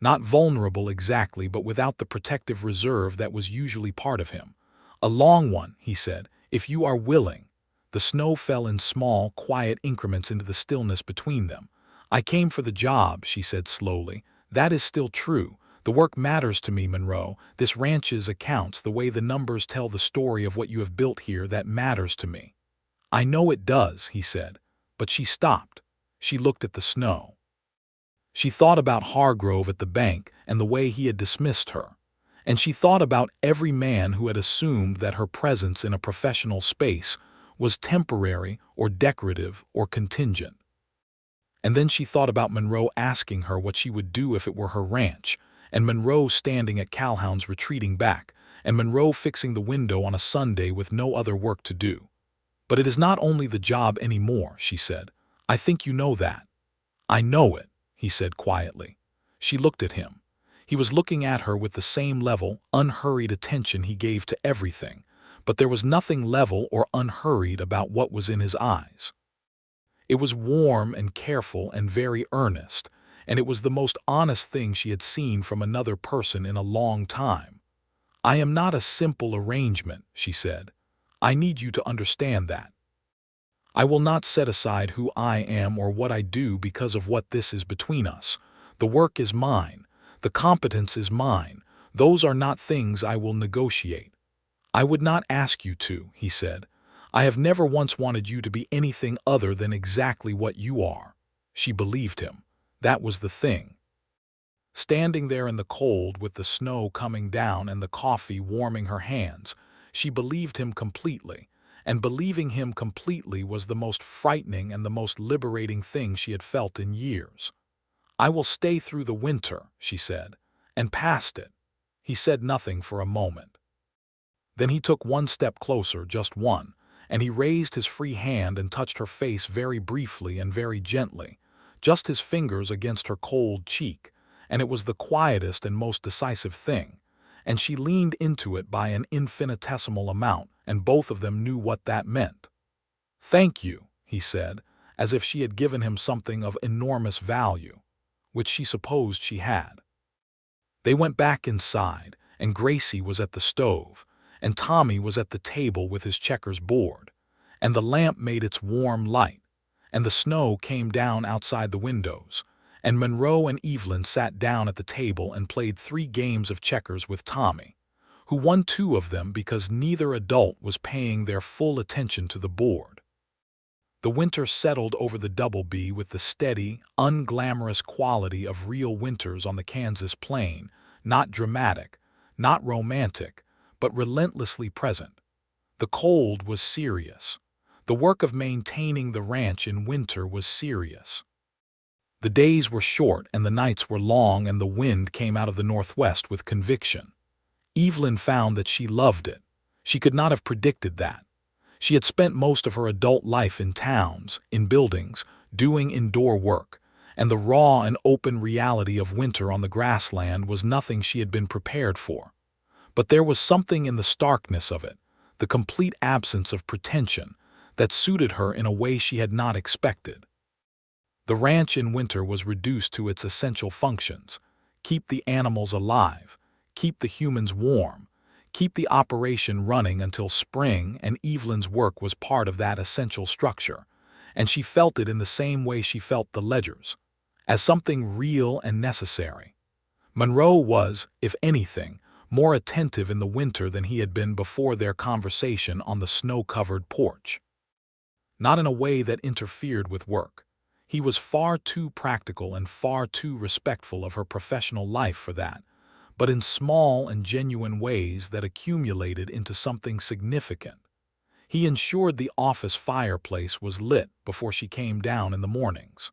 Not vulnerable exactly, but without the protective reserve that was usually part of him. "A long one," he said, "if you are willing." The snow fell in small, quiet increments into the stillness between them. "I came for the job," she said slowly. "That is still true. The work matters to me, Monroe. This ranch's accounts, the way the numbers tell the story of what you have built here, that matters to me." "I know it does," he said. But she stopped. She looked at the snow. She thought about Hargrove at the bank and the way he had dismissed her. And she thought about every man who had assumed that her presence in a professional space was temporary or decorative or contingent. And then she thought about Monroe asking her what she would do if it were her ranch, and Monroe standing at Calhoun's retreating back, and Monroe fixing the window on a Sunday with no other work to do. "But it is not only the job anymore," she said. "I think you know that." "I know it," he said quietly. She looked at him. He was looking at her with the same level, unhurried attention he gave to everything, but there was nothing level or unhurried about what was in his eyes. It was warm and careful and very earnest, and it was the most honest thing she had seen from another person in a long time. "I am not a simple arrangement," she said. "I need you to understand that. I will not set aside who I am or what I do because of what this is between us. The work is mine. The competence is mine. Those are not things I will negotiate." "I would not ask you to," he said. "I have never once wanted you to be anything other than exactly what you are." She believed him. That was the thing. Standing there in the cold with the snow coming down and the coffee warming her hands, she believed him completely. And believing him completely was the most frightening and the most liberating thing she had felt in years. "I will stay through the winter," she said, "and past it." He said nothing for a moment. Then he took one step closer, just one, and he raised his free hand and touched her face very briefly and very gently, just his fingers against her cold cheek, and it was the quietest and most decisive thing, and she leaned into it by an infinitesimal amount, and both of them knew what that meant. "Thank you," he said, as if she had given him something of enormous value, which she supposed she had. They went back inside, and Gracie was at the stove, and Tommy was at the table with his checkers board, and the lamp made its warm light, and the snow came down outside the windows, and Monroe and Evelyn sat down at the table and played 3 games of checkers with Tommy, who won 2 of them because neither adult was paying their full attention to the board. The winter settled over the Double B with the steady, unglamorous quality of real winters on the Kansas plain, not dramatic, not romantic, but relentlessly present. The cold was serious. The work of maintaining the ranch in winter was serious. The days were short and the nights were long, and the wind came out of the northwest with conviction. Evelyn found that she loved it. She could not have predicted that. She had spent most of her adult life in towns, in buildings, doing indoor work, and the raw and open reality of winter on the grassland was nothing she had been prepared for. But there was something in the starkness of it, the complete absence of pretension, that suited her in a way she had not expected. The ranch in winter was reduced to its essential functions: keep the animals alive, keep the humans warm, keep the operation running until spring, and Evelyn's work was part of that essential structure, and she felt it in the same way she felt the ledgers, as something real and necessary. Monroe was, if anything, more attentive in the winter than he had been before their conversation on the snow-covered porch. Not in a way that interfered with work. He was far too practical and far too respectful of her professional life for that, but in small and genuine ways that accumulated into something significant. He ensured the office fireplace was lit before she came down in the mornings.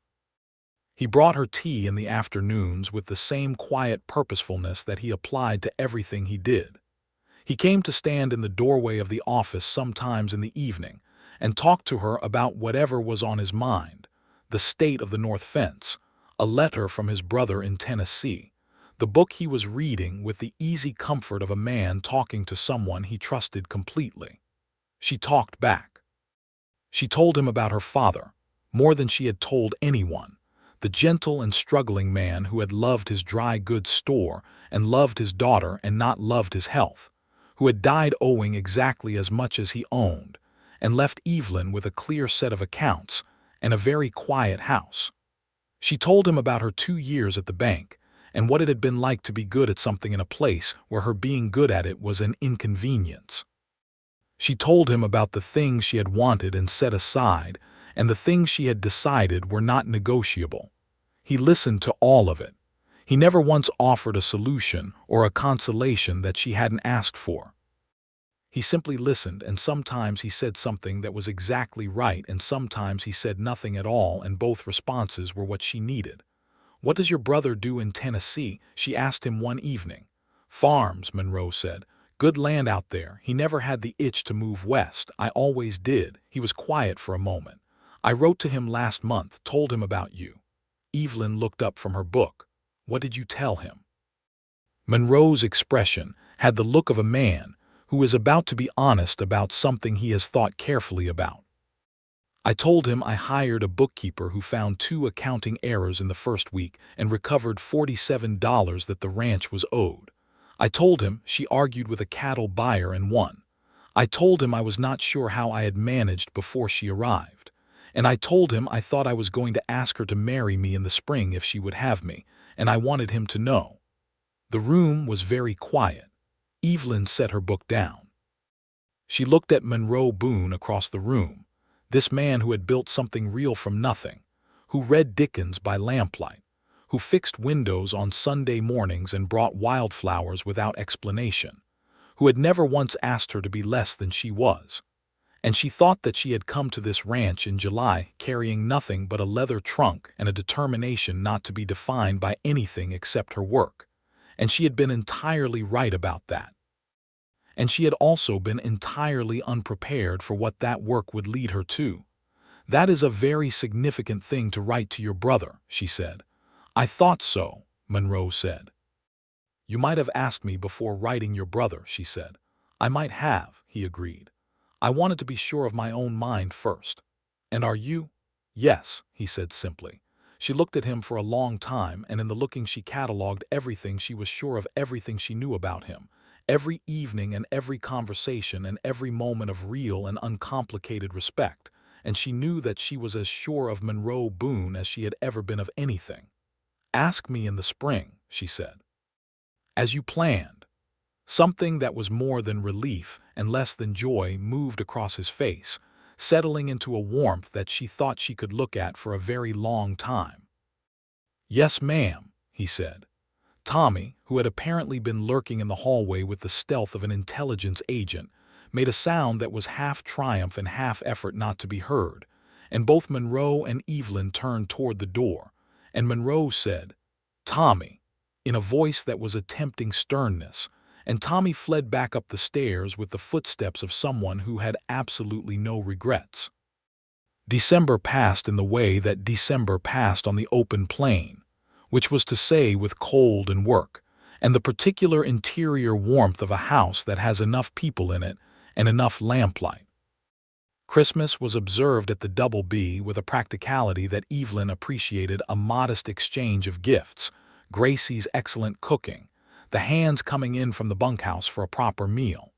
He brought her tea in the afternoons with the same quiet purposefulness that he applied to everything he did. He came to stand in the doorway of the office sometimes in the evening and talk to her about whatever was on his mind: the state of the North Fence, a letter from his brother in Tennessee, the book he was reading, with the easy comfort of a man talking to someone he trusted completely. She talked back. She told him about her father, more than she had told anyone, the gentle and struggling man who had loved his dry goods store and loved his daughter and not loved his health, who had died owing exactly as much as he owned, and left Evelyn with a clear set of accounts and a very quiet house. She told him about her 2 years at the bank, and what it had been like to be good at something in a place where her being good at it was an inconvenience. She told him about the things she had wanted and set aside, and the things she had decided were not negotiable. He listened to all of it. He never once offered a solution or a consolation that she hadn't asked for. He simply listened, and sometimes he said something that was exactly right, and sometimes he said nothing at all, and both responses were what she needed. "What does your brother do in Tennessee?" she asked him one evening. "Farms," Monroe said. "Good land out there. He never had the itch to move west. I always did." He was quiet for a moment. "I wrote to him last month, told him about you." Evelyn looked up from her book. "What did you tell him?" Monroe's expression had the look of a man who is about to be honest about something he has thought carefully about. "I told him I hired a bookkeeper who found 2 accounting errors in the first week and recovered $47 that the ranch was owed. I told him she argued with a cattle buyer and won. I told him I was not sure how I had managed before she arrived. And I told him I thought I was going to ask her to marry me in the spring if she would have me, and I wanted him to know." The room was very quiet. Evelyn set her book down. She looked at Monroe Boone across the room, this man who had built something real from nothing, who read Dickens by lamplight, who fixed windows on Sunday mornings and brought wildflowers without explanation, who had never once asked her to be less than she was. And she thought that she had come to this ranch in July carrying nothing but a leather trunk and a determination not to be defined by anything except her work. And she had been entirely right about that. And she had also been entirely unprepared for what that work would lead her to. "That is a very significant thing to write to your brother," she said. "I thought so," Monroe said. "You might have asked me before writing your brother," she said. "I might have," he agreed. "I wanted to be sure of my own mind first." "And are you?" "Yes," he said simply. She looked at him for a long time, and in the looking she catalogued everything she was sure of, everything she knew about him, every evening and every conversation and every moment of real and uncomplicated respect, and she knew that she was as sure of Monroe Boone as she had ever been of anything. "Ask me in the spring," she said. "As you planned." Something that was more than relief and less than joy moved across his face, settling into a warmth that she thought she could look at for a very long time. "Yes, ma'am," he said. Tommy, who had apparently been lurking in the hallway with the stealth of an intelligence agent, made a sound that was half triumph and half effort not to be heard, and both Monroe and Evelyn turned toward the door, and Monroe said, "Tommy," in a voice that was a tempting sternness, and Tommy fled back up the stairs with the footsteps of someone who had absolutely no regrets. December passed in the way that December passed on the open plain, which was to say with cold and work, and the particular interior warmth of a house that has enough people in it and enough lamplight. Christmas was observed at the Double B with a practicality that Evelyn appreciated: a modest exchange of gifts, Gracie's excellent cooking, the hands coming in from the bunkhouse for a proper meal.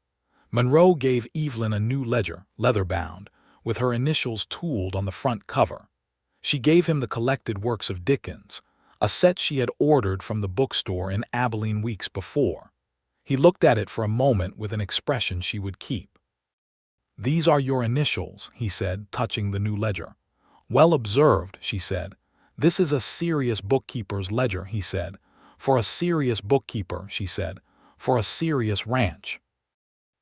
Monroe gave Evelyn a new ledger, leather-bound, with her initials tooled on the front cover. She gave him the collected works of Dickens, a set she had ordered from the bookstore in Abilene weeks before. He looked at it for a moment with an expression she would keep. "These are your initials," he said, touching the new ledger. "Well observed," she said. "This is a serious bookkeeper's ledger," he said. "For a serious bookkeeper," she said. "For a serious ranch."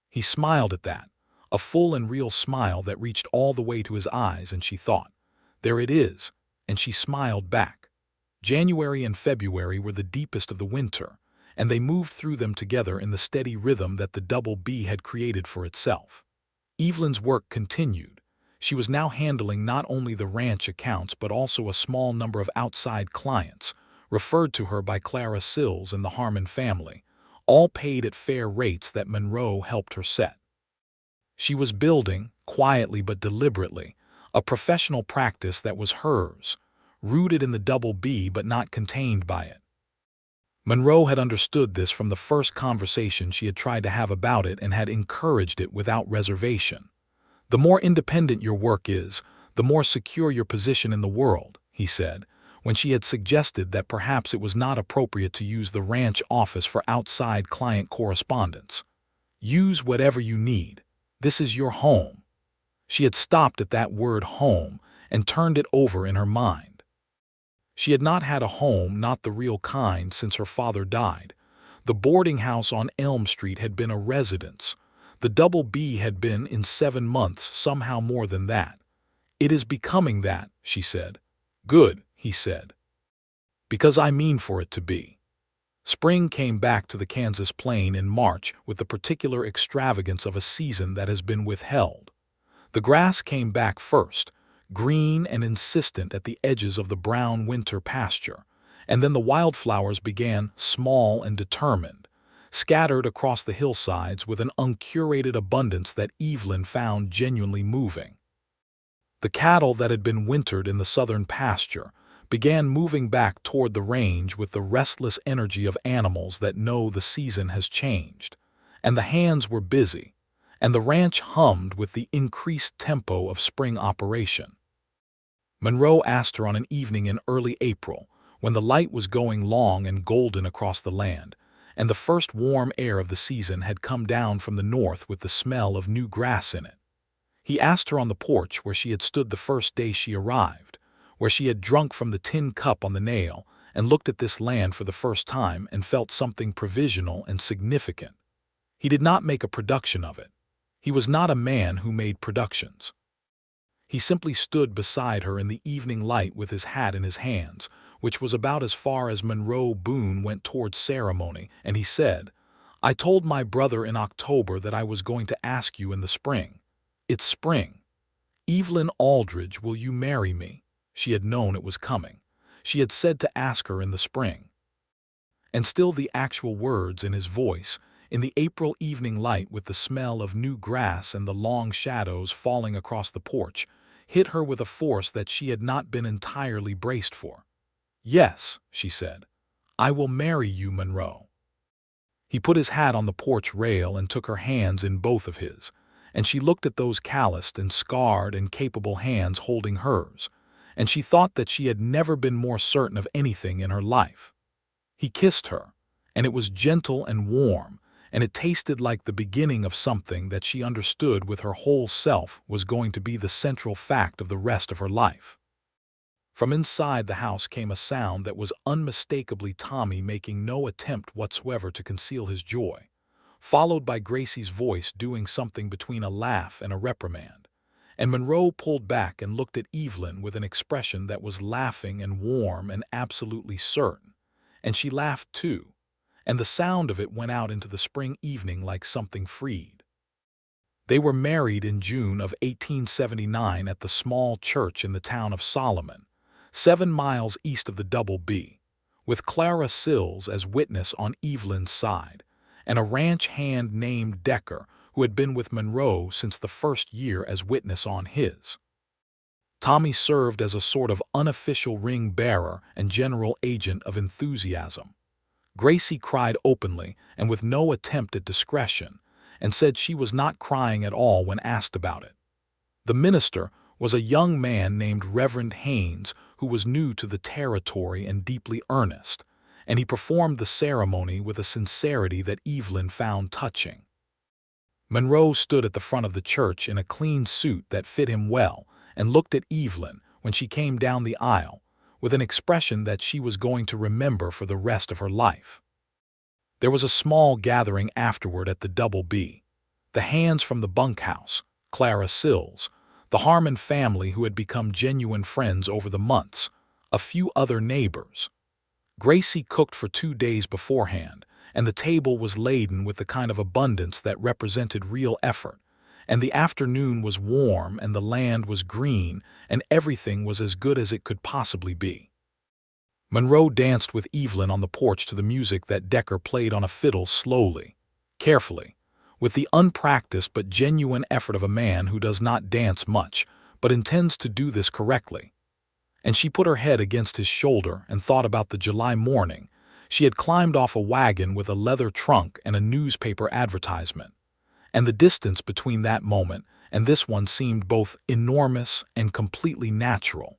He smiled at that, a full and real smile that reached all the way to his eyes, and she thought, "There it is," and she smiled back. January and February were the deepest of the winter, and they moved through them together in the steady rhythm that the Double B had created for itself. Evelyn's work continued. She was now handling not only the ranch accounts but also a small number of outside clients, referred to her by Clara Sills and the Harmon family, all paid at fair rates that Monroe helped her set. She was building, quietly but deliberately, a professional practice that was hers, rooted in the Double B but not contained by it. Monroe had understood this from the first conversation she had tried to have about it and had encouraged it without reservation. "The more independent your work is, the more secure your position in the world," he said, when she had suggested that perhaps it was not appropriate to use the ranch office for outside client correspondence. "Use whatever you need. This is your home." She had stopped at that word home and turned it over in her mind. She had not had a home, not the real kind, since her father died. The boarding house on Elm Street had been a residence. The Double B had been, in 7 months, somehow more than that. "It is becoming that," she said. "Good," he said. "Because I mean for it to be." Spring came back to the Kansas plain in March with the particular extravagance of a season that has been withheld. The grass came back first, green and insistent at the edges of the brown winter pasture, and then the wildflowers began, small and determined, scattered across the hillsides with an uncurated abundance that Evelyn found genuinely moving. The cattle that had been wintered in the southern pasture began moving back toward the range with the restless energy of animals that know the season has changed, and the hands were busy, and the ranch hummed with the increased tempo of spring operation. Monroe asked her on an evening in early April, when the light was going long and golden across the land, and the first warm air of the season had come down from the north with the smell of new grass in it. He asked her on the porch where she had stood the first day she arrived, where she had drunk from the tin cup on the nail and looked at this land for the first time and felt something provisional and significant. He did not make a production of it. He was not a man who made productions. He simply stood beside her in the evening light with his hat in his hands, which was about as far as Monroe Boone went toward ceremony, and he said, "I told my brother in October that I was going to ask you in the spring. It's spring. Evelyn Aldridge, will you marry me?" She had known it was coming. She had said to ask her in the spring. And still the actual words in his voice, in the April evening light with the smell of new grass and the long shadows falling across the porch, hit her with a force that she had not been entirely braced for. "Yes," she said, "I will marry you, Monroe." He put his hat on the porch rail and took her hands in both of his, and she looked at those calloused and scarred and capable hands holding hers, and she thought that she had never been more certain of anything in her life. He kissed her, and it was gentle and warm, and it tasted like the beginning of something that she understood with her whole self was going to be the central fact of the rest of her life. From inside the house came a sound that was unmistakably Tommy making no attempt whatsoever to conceal his joy, followed by Gracie's voice doing something between a laugh and a reprimand, and Monroe pulled back and looked at Evelyn with an expression that was laughing and warm and absolutely certain, and she laughed too, and the sound of it went out into the spring evening like something freed. They were married in June of 1879 at the small church in the town of Solomon, 7 miles east of the Double B, with Clara Sills as witness on Evelyn's side, and a ranch hand named Decker who had been with Monroe since the first year as witness on his. Tommy served as a sort of unofficial ring bearer and general agent of enthusiasm. Gracie cried openly and with no attempt at discretion, and said she was not crying at all when asked about it. The minister was a young man named Reverend Haynes who was new to the territory and deeply earnest, and he performed the ceremony with a sincerity that Evelyn found touching. Monroe stood at the front of the church in a clean suit that fit him well and looked at Evelyn when she came down the aisle with an expression that she was going to remember for the rest of her life. There was a small gathering afterward at the Double B. The hands from the bunkhouse, Clara Sills, the Harmon family who had become genuine friends over the months, a few other neighbors. Gracie cooked for 2 days beforehand, and the table was laden with the kind of abundance that represented real effort, and the afternoon was warm and the land was green and everything was as good as it could possibly be. Monroe danced with Evelyn on the porch to the music that Decker played on a fiddle slowly, carefully, with the unpracticed but genuine effort of a man who does not dance much, but intends to do this correctly. And she put her head against his shoulder and thought about the July morning. She had climbed off a wagon with a leather trunk and a newspaper advertisement, and the distance between that moment and this one seemed both enormous and completely natural.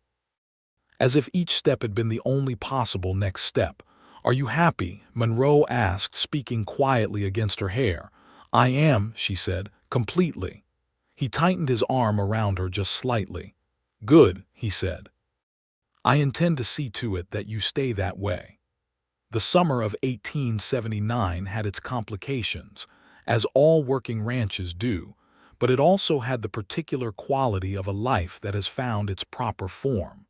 As if each step had been the only possible next step. "Are you happy?" Monroe asked, speaking quietly against her hair. "I am," she said, "completely." He tightened his arm around her just slightly. "Good," he said. "I intend to see to it that you stay that way." The summer of 1879 had its complications, as all working ranches do, but it also had the particular quality of a life that has found its proper form.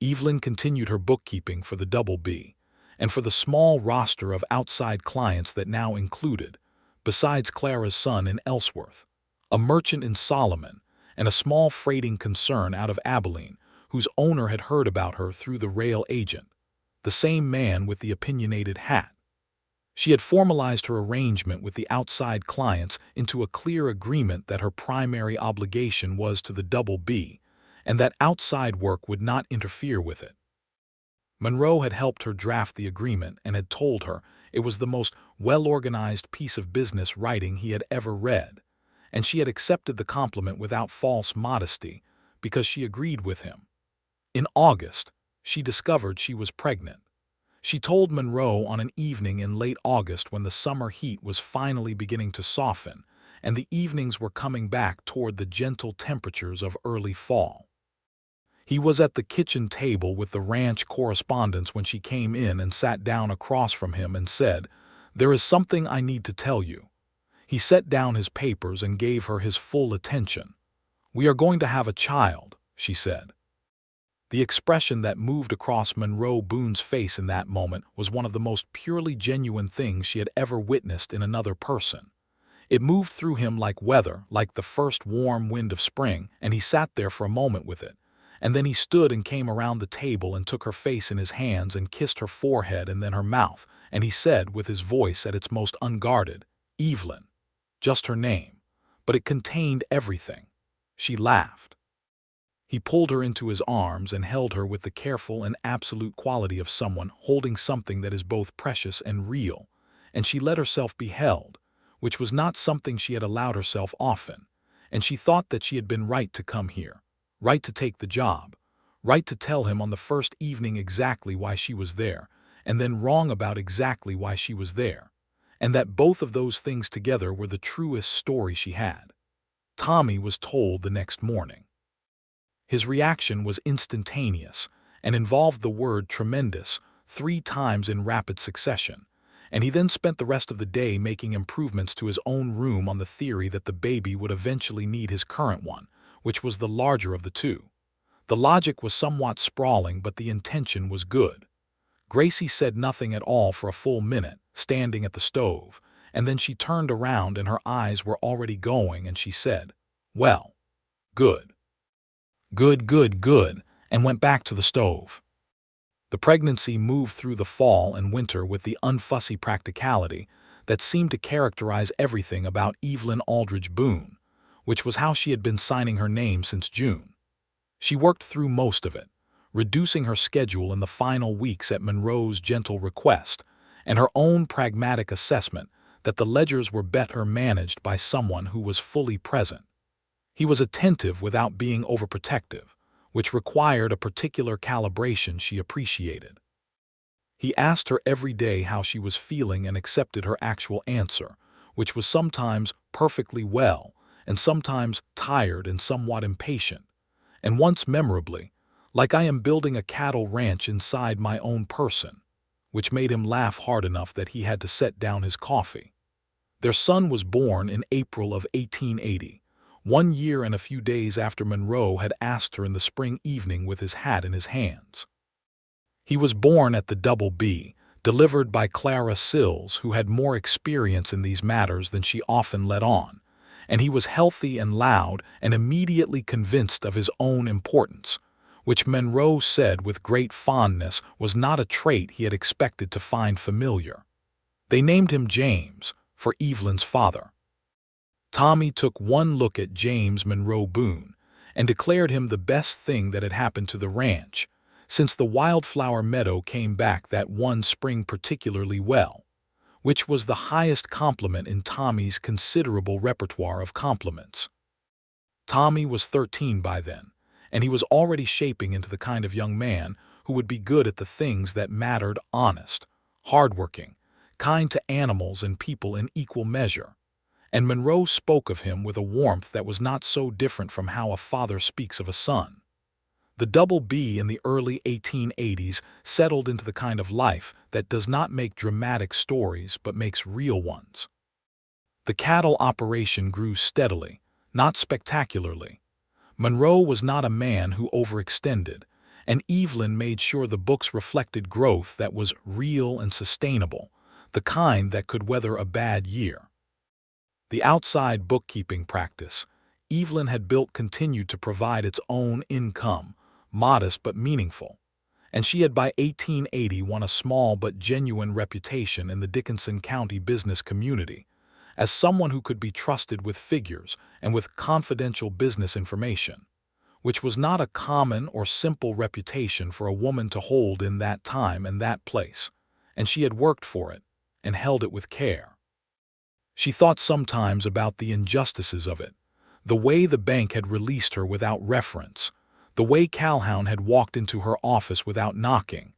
Evelyn continued her bookkeeping for the Double B, and for the small roster of outside clients that now included, besides Clara's son in Ellsworth, a merchant in Solomon, and a small freighting concern out of Abilene, whose owner had heard about her through the rail agent, the same man with the opinionated hat. She had formalized her arrangement with the outside clients into a clear agreement that her primary obligation was to the Double B, and that outside work would not interfere with it. Monroe had helped her draft the agreement and had told her it was the most well-organized piece of business writing he had ever read, and she had accepted the compliment without false modesty because she agreed with him. In August, she discovered she was pregnant. She told Monroe on an evening in late August when the summer heat was finally beginning to soften and the evenings were coming back toward the gentle temperatures of early fall. He was at the kitchen table with the ranch correspondents when she came in and sat down across from him and said, "There is something I need to tell you." He set down his papers and gave her his full attention. "We are going to have a child," she said. The expression that moved across Monroe Boone's face in that moment was one of the most purely genuine things she had ever witnessed in another person. It moved through him like weather, like the first warm wind of spring, and he sat there for a moment with it. And then he stood and came around the table and took her face in his hands and kissed her forehead and then her mouth, and he said with his voice at its most unguarded, "Evelyn." Just her name, but it contained everything. She laughed. He pulled her into his arms and held her with the careful and absolute quality of someone holding something that is both precious and real, and she let herself be held, which was not something she had allowed herself often, and she thought that she had been right to come here. Right to take the job, right to tell him on the first evening exactly why she was there, and then wrong about exactly why she was there, and that both of those things together were the truest story she had. Tommy was told the next morning. His reaction was instantaneous and involved the word tremendous 3 times in rapid succession, and he then spent the rest of the day making improvements to his own room on the theory that the baby would eventually need his current one, which was the larger of the two. The logic was somewhat sprawling, but the intention was good. Gracie said nothing at all for a full minute, standing at the stove, and then she turned around and her eyes were already going and she said, "Well, good. Good, good, good," and went back to the stove. The pregnancy moved through the fall and winter with the unfussy practicality that seemed to characterize everything about Evelyn Aldridge Boone, which was how she had been signing her name since June. She worked through most of it, reducing her schedule in the final weeks at Monroe's gentle request, and her own pragmatic assessment that the ledgers were better managed by someone who was fully present. He was attentive without being overprotective, which required a particular calibration she appreciated. He asked her every day how she was feeling and accepted her actual answer, which was sometimes perfectly well and sometimes tired and somewhat impatient, and once memorably, "Like I am building a cattle ranch inside my own person," which made him laugh hard enough that he had to set down his coffee. Their son was born in April of 1880, 1 year and a few days after Monroe had asked her in the spring evening with his hat in his hands. He was born at the Double B, delivered by Clara Sills, who had more experience in these matters than she often let on, and he was healthy and loud and immediately convinced of his own importance, which Monroe said with great fondness was not a trait he had expected to find familiar. They named him James, for Evelyn's father. Tommy took one look at James Monroe Boone and declared him the best thing that had happened to the ranch, since the wildflower meadow came back that one spring particularly well, which was the highest compliment in Tommy's considerable repertoire of compliments. Tommy was 13 by then, and he was already shaping into the kind of young man who would be good at the things that mattered: honest, hardworking, kind to animals and people in equal measure, and Monroe spoke of him with a warmth that was not so different from how a father speaks of a son. The Double B in the early 1880s settled into the kind of life that does not make dramatic stories but makes real ones. The cattle operation grew steadily, not spectacularly. Monroe was not a man who overextended, and Evelyn made sure the books reflected growth that was real and sustainable, the kind that could weather a bad year. The outside bookkeeping practice Evelyn had built continued to provide its own income, modest but meaningful, and she had by 1880 won a small but genuine reputation in the Dickinson County business community as someone who could be trusted with figures and with confidential business information, which was not a common or simple reputation for a woman to hold in that time and that place, and she had worked for it and held it with care. She thought sometimes about the injustices of it, the way the bank had released her without reference, the way Calhoun had walked into her office without knocking,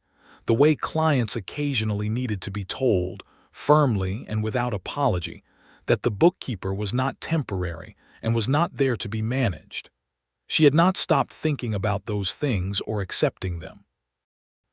the way clients occasionally needed to be told, firmly and without apology, that the bookkeeper was not temporary and was not there to be managed. She had not stopped thinking about those things or accepting them.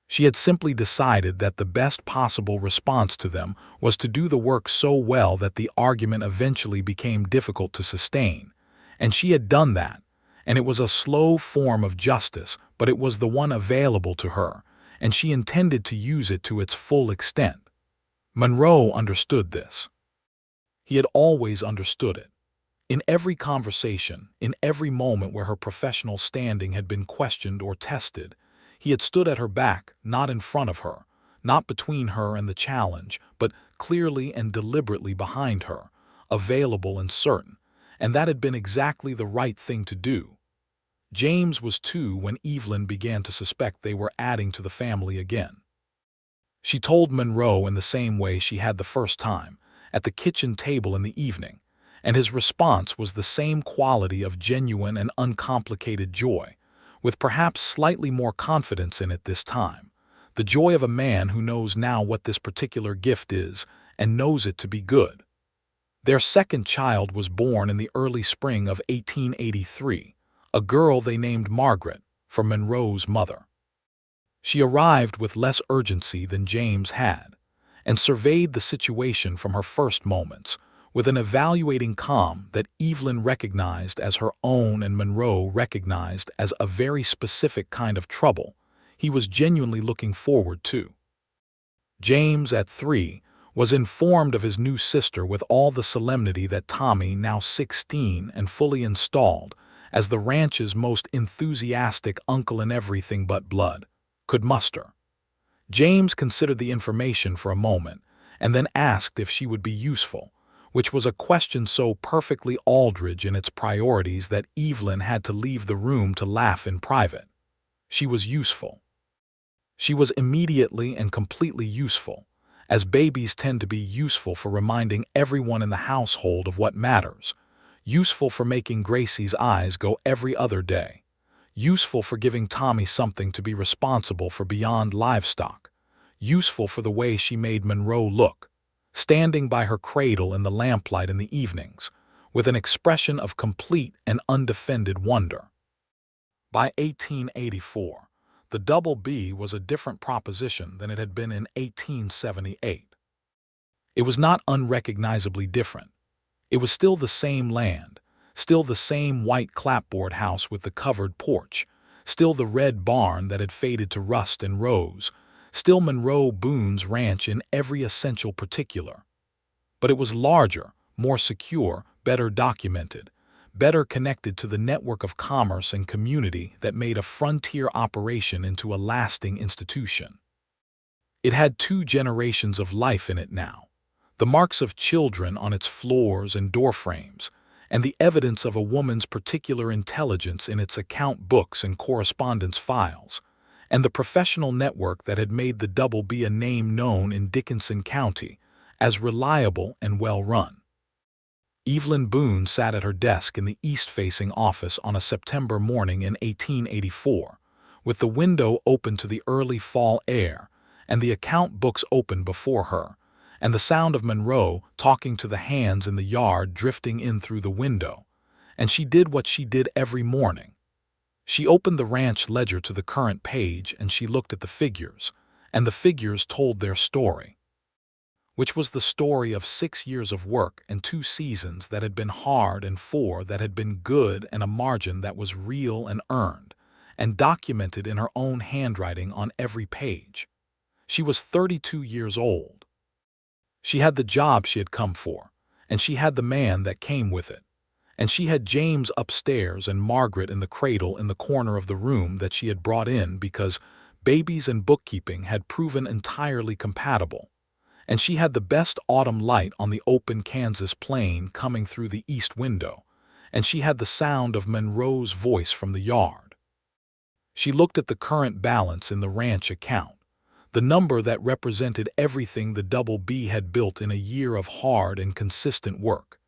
She had simply decided that the best possible response to them was to do the work so well that the argument eventually became difficult to sustain, and she had done that, and it was a slow form of justice, but it was the one available to her, and she intended to use it to its full extent. Monroe understood this. He had always understood it. In every conversation, in every moment where her professional standing had been questioned or tested, he had stood at her back, not in front of her, not between her and the challenge, but clearly and deliberately behind her, available and certain, and that had been exactly the right thing to do. James was too when Evelyn began to suspect they were adding to the family again. She told Monroe in the same way she had the first time, at the kitchen table in the evening, and his response was the same quality of genuine and uncomplicated joy, with perhaps slightly more confidence in it this time, the joy of a man who knows now what this particular gift is and knows it to be good. Their second child was born in the early spring of 1883, a girl they named Margaret, for Monroe's mother. She arrived with less urgency than James had, and surveyed the situation from her first moments, with an evaluating calm that Evelyn recognized as her own and Monroe recognized as a very specific kind of trouble he was genuinely looking forward to. James, at 3, was informed of his new sister with all the solemnity that Tommy, now 16 and fully installed as the ranch's most enthusiastic uncle in everything but blood, could muster. James considered the information for a moment and then asked if she would be useful, which was a question so perfectly Aldridge in its priorities that Evelyn had to leave the room to laugh in private. She was useful. She was immediately and completely useful, as babies tend to be useful for reminding everyone in the household of what matters, useful for making Gracie's eyes go every other day, useful for giving Tommy something to be responsible for beyond livestock, useful for the way she made Monroe look, standing by her cradle in the lamplight in the evenings, with an expression of complete and undefended wonder. By 1884, the Double B was a different proposition than it had been in 1878. It was not unrecognizably different. It was still the same land, still the same white clapboard house with the covered porch, still the red barn that had faded to rust and rose, still Monroe Boone's ranch in every essential particular. But it was larger, more secure, better documented, better connected to the network of commerce and community that made a frontier operation into a lasting institution. It had 2 generations of life in it now, the marks of children on its floors and doorframes, and the evidence of a woman's particular intelligence in its account books and correspondence files, and the professional network that had made the Double B a name known in Dickinson County as reliable and well-run. Evelyn Boone sat at her desk in the east-facing office on a September morning in 1884, with the window open to the early fall air and the account books open before her, and the sound of Monroe talking to the hands in the yard drifting in through the window, and she did what she did every morning. She opened the ranch ledger to the current page and she looked at the figures, and the figures told their story, which was the story of 6 years of work and 2 seasons that had been hard and 4 that had been good, and a margin that was real and earned, and documented in her own handwriting on every page. She was 32 years old. She had the job she had come for, and she had the man that came with it, and she had James upstairs and Margaret in the cradle in the corner of the room that she had brought in because babies and bookkeeping had proven entirely compatible, and she had the best autumn light on the open Kansas plain coming through the east window, and she had the sound of Monroe's voice from the yard. She looked at the current balance in the ranch account, the number that represented everything the Double B had built in a year of hard and consistent work,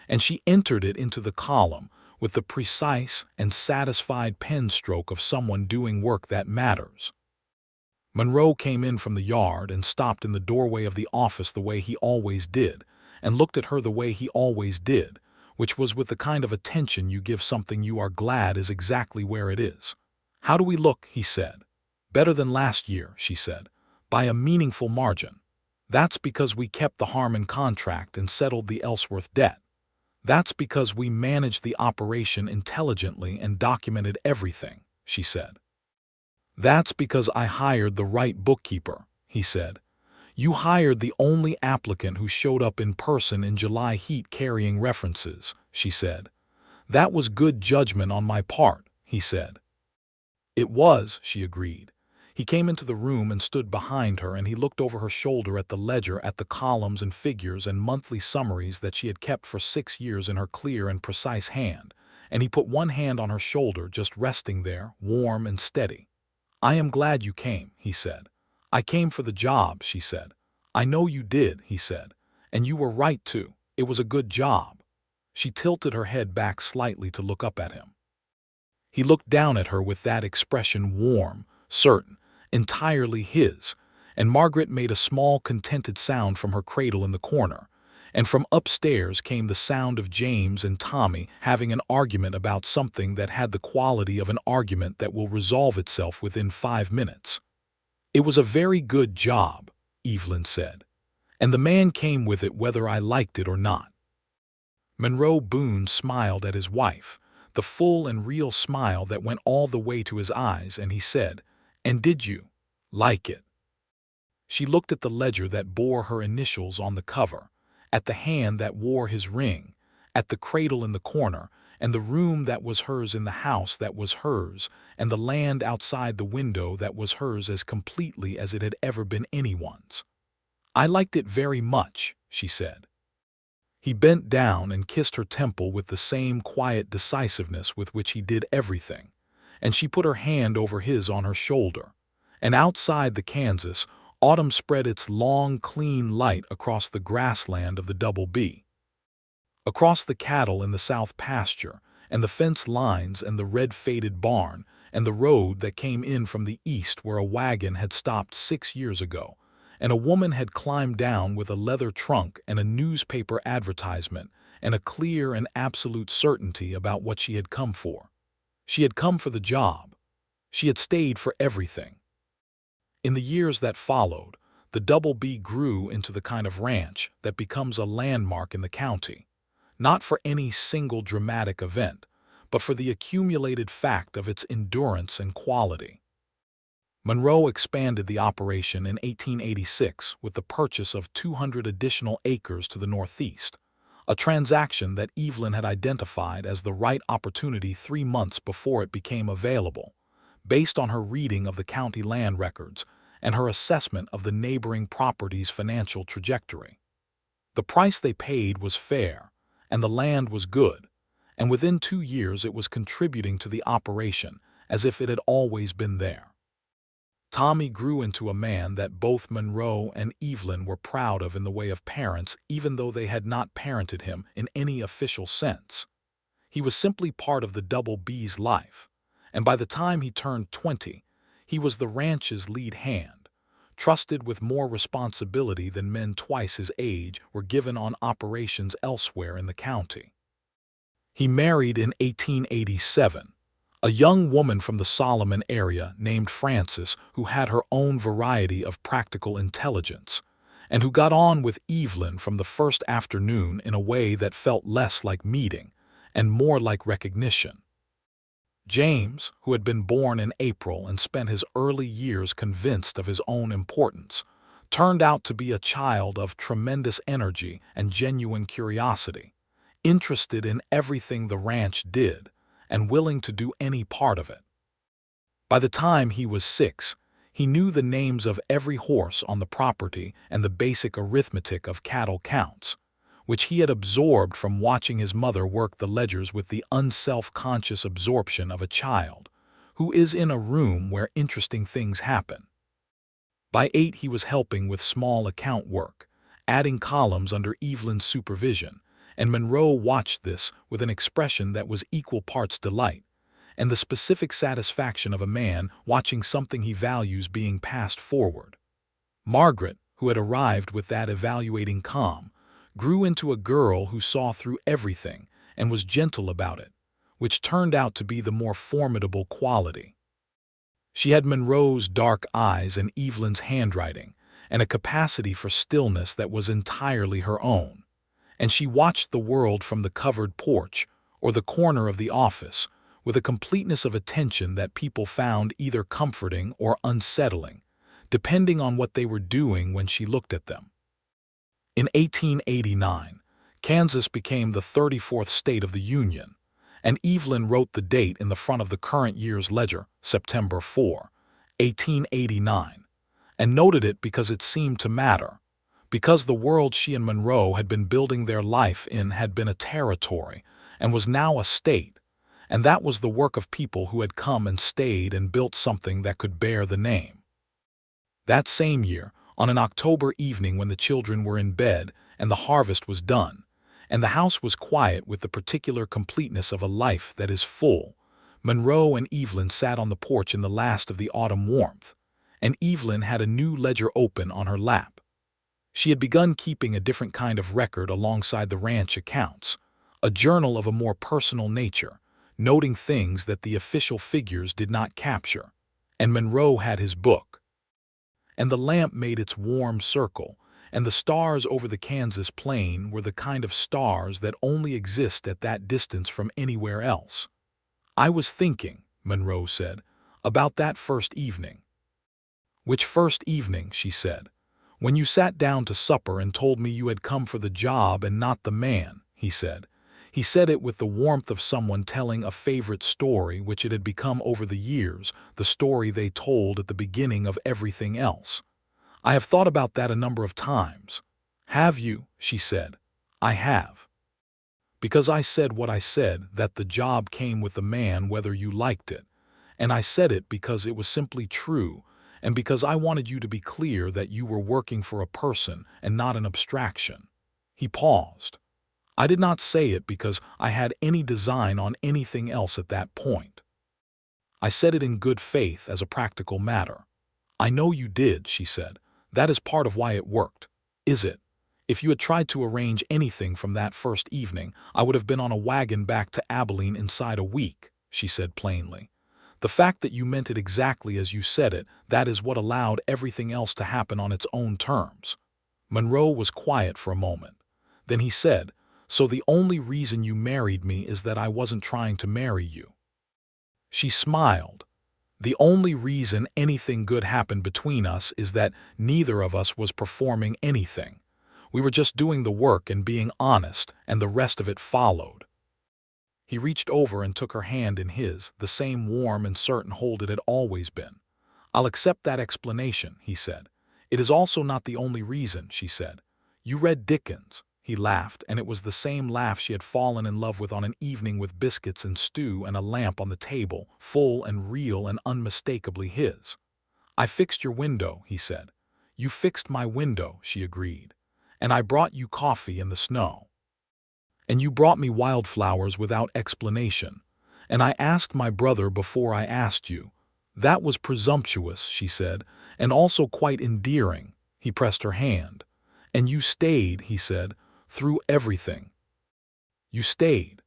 and she entered it into the column with the precise and satisfied pen stroke of someone doing work that matters. Monroe came in from the yard and stopped in the doorway of the office the way he always did, and looked at her the way he always did, which was with the kind of attention you give something you are glad is exactly where it is. "How do we look?" he said. "Better than last year," she said, "by a meaningful margin. That's because we kept the Harmon contract and settled the Ellsworth debt. That's because we managed the operation intelligently and documented everything," she said. "That's because I hired the right bookkeeper," he said. "You hired the only applicant who showed up in person in July heat carrying references," she said. "That was good judgment on my part," he said. "It was," she agreed. He came into the room and stood behind her, and he looked over her shoulder at the ledger, at the columns and figures and monthly summaries that she had kept for 6 years in her clear and precise hand, and he put one hand on her shoulder, just resting there, warm and steady. "I am glad you came," he said. "I came for the job," she said. "I know you did," he said. "And you were right, too. It was a good job." She tilted her head back slightly to look up at him. He looked down at her with that expression, warm, certain, entirely his, and Margaret made a small contented sound from her cradle in the corner, and from upstairs came the sound of James and Tommy having an argument about something that had the quality of an argument that will resolve itself within 5 minutes. "It was a very good job," Evelyn said, "and the man came with it whether I liked it or not." Monroe Boone smiled at his wife, the full and real smile that went all the way to his eyes, and he said, "And did you like it?" She looked at the ledger that bore her initials on the cover, at the hand that wore his ring, at the cradle in the corner, and the room that was hers in the house that was hers, and the land outside the window that was hers as completely as it had ever been anyone's. "I liked it very much," she said. He bent down and kissed her temple with the same quiet decisiveness with which he did everything, and she put her hand over his on her shoulder. And outside the Kansas, autumn spread its long, clean light across the grassland of the Double B. Across the cattle in the south pasture, and the fence lines and the red-faded barn, and the road that came in from the east where a wagon had stopped 6 years ago, and a woman had climbed down with a leather trunk and a newspaper advertisement and a clear and absolute certainty about what she had come for. She had come for the job. She had stayed for everything. In the years that followed, the Double B grew into the kind of ranch that becomes a landmark in the county, not for any single dramatic event, but for the accumulated fact of its endurance and quality. Monroe expanded the operation in 1886 with the purchase of 200 additional acres to the northeast, a transaction that Evelyn had identified as the right opportunity 3 months before it became available, based on her reading of the county land records and her assessment of the neighboring property's financial trajectory. The price they paid was fair, and the land was good, and within 2 years it was contributing to the operation as if it had always been there. Tommy grew into a man that both Monroe and Evelyn were proud of in the way of parents, even though they had not parented him in any official sense. He was simply part of the Double B's life, and by the time he turned 20, he was the ranch's lead hand, trusted with more responsibility than men twice his age were given on operations elsewhere in the county. He married in 1887. A young woman from the Solomon area named Frances who had her own variety of practical intelligence, and who got on with Evelyn from the first afternoon in a way that felt less like meeting and more like recognition. James, who had been born in April and spent his early years convinced of his own importance, turned out to be a child of tremendous energy and genuine curiosity, interested in everything the ranch did, and willing to do any part of it. By the time he was 6, he knew the names of every horse on the property and the basic arithmetic of cattle counts, which he had absorbed from watching his mother work the ledgers with the unself-conscious absorption of a child who is in a room where interesting things happen. By 8 he was helping with small account work, adding columns under Evelyn's supervision, and Monroe watched this with an expression that was equal parts delight and the specific satisfaction of a man watching something he values being passed forward. Margaret, who had arrived with that evaluating calm, grew into a girl who saw through everything and was gentle about it, which turned out to be the more formidable quality. She had Monroe's dark eyes and Evelyn's handwriting, and a capacity for stillness that was entirely her own, and she watched the world from the covered porch or the corner of the office with a completeness of attention that people found either comforting or unsettling, depending on what they were doing when she looked at them. In 1889, Kansas became the 34th state of the Union, and Evelyn wrote the date in the front of the current year's ledger, September 4, 1889, and noted it because it seemed to matter, because the world she and Monroe had been building their life in had been a territory and was now a state, and that was the work of people who had come and stayed and built something that could bear the name. That same year, on an October evening when the children were in bed and the harvest was done, and the house was quiet with the particular completeness of a life that is full, Monroe and Evelyn sat on the porch in the last of the autumn warmth, and Evelyn had a new ledger open on her lap. She had begun keeping a different kind of record alongside the ranch accounts, a journal of a more personal nature, noting things that the official figures did not capture, and Monroe had his book. And the lamp made its warm circle, and the stars over the Kansas plain were the kind of stars that only exist at that distance from anywhere else. "I was thinking," Monroe said, "about that first evening." "Which first evening?" she said. "When you sat down to supper and told me you had come for the job and not the man," he said. He said it with the warmth of someone telling a favorite story which it had become over the years, the story they told at the beginning of everything else. "I have thought about that a number of times." "Have you?" she said. "I have. Because I said what I said, that the job came with the man whether you liked it. And I said it because it was simply true, and because I wanted you to be clear that you were working for a person and not an abstraction." He paused. "I did not say it because I had any design on anything else at that point. I said it in good faith as a practical matter." "I know you did," she said. "That is part of why it worked." "Is it? If you had tried to arrange anything from that first evening, I would have been on a wagon back to Abilene inside a week," she said plainly. "The fact that you meant it exactly as you said it, that is what allowed everything else to happen on its own terms." Monroe was quiet for a moment. Then he said, "So the only reason you married me is that I wasn't trying to marry you?" She smiled. "The only reason anything good happened between us is that neither of us was performing anything. We were just doing the work and being honest, and the rest of it followed." He reached over and took her hand in his, the same warm and certain hold it had always been. "I'll accept that explanation," he said. "It is also not the only reason," she said. "You read Dickens." He laughed, and it was the same laugh she had fallen in love with on an evening with biscuits and stew and a lamp on the table, full and real and unmistakably his. "I fixed your window," he said. "You fixed my window," she agreed. "And I brought you coffee in the snow. And you brought me wildflowers without explanation. And I asked my brother before I asked you." "That was presumptuous," she said, "and also quite endearing." He pressed her hand. "And you stayed," he said, "through everything. You stayed."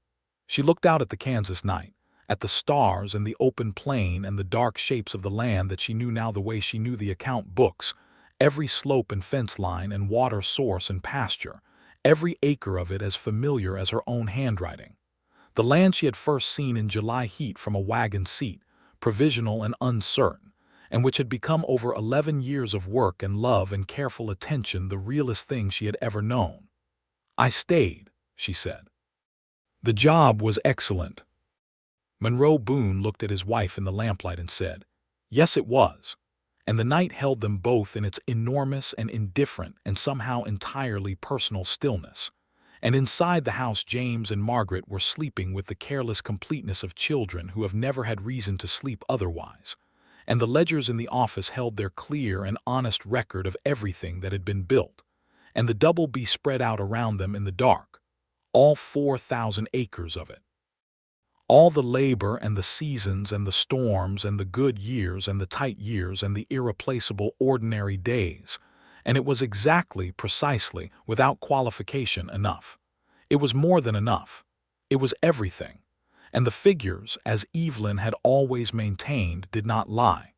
She looked out at the Kansas night, at the stars and the open plain and the dark shapes of the land that she knew now the way she knew the account books, every slope and fence line and water source and pasture, every acre of it as familiar as her own handwriting. The land she had first seen in July heat from a wagon seat, provisional and uncertain, and which had become over 11 years of work and love and careful attention the realest thing she had ever known. "I stayed," she said. "The job was excellent." Monroe Boone looked at his wife in the lamplight and said, "Yes, it was." And the night held them both in its enormous and indifferent and somehow entirely personal stillness. And inside the house James and Margaret were sleeping with the careless completeness of children who have never had reason to sleep otherwise. And the ledgers in the office held their clear and honest record of everything that had been built. And the double B spread out around them in the dark, all 4,000 acres of it. All the labor and the seasons and the storms and the good years and the tight years and the irreplaceable ordinary days. And it was exactly, precisely, without qualification enough. It was more than enough. It was everything. And the figures, as Evelyn had always maintained, did not lie.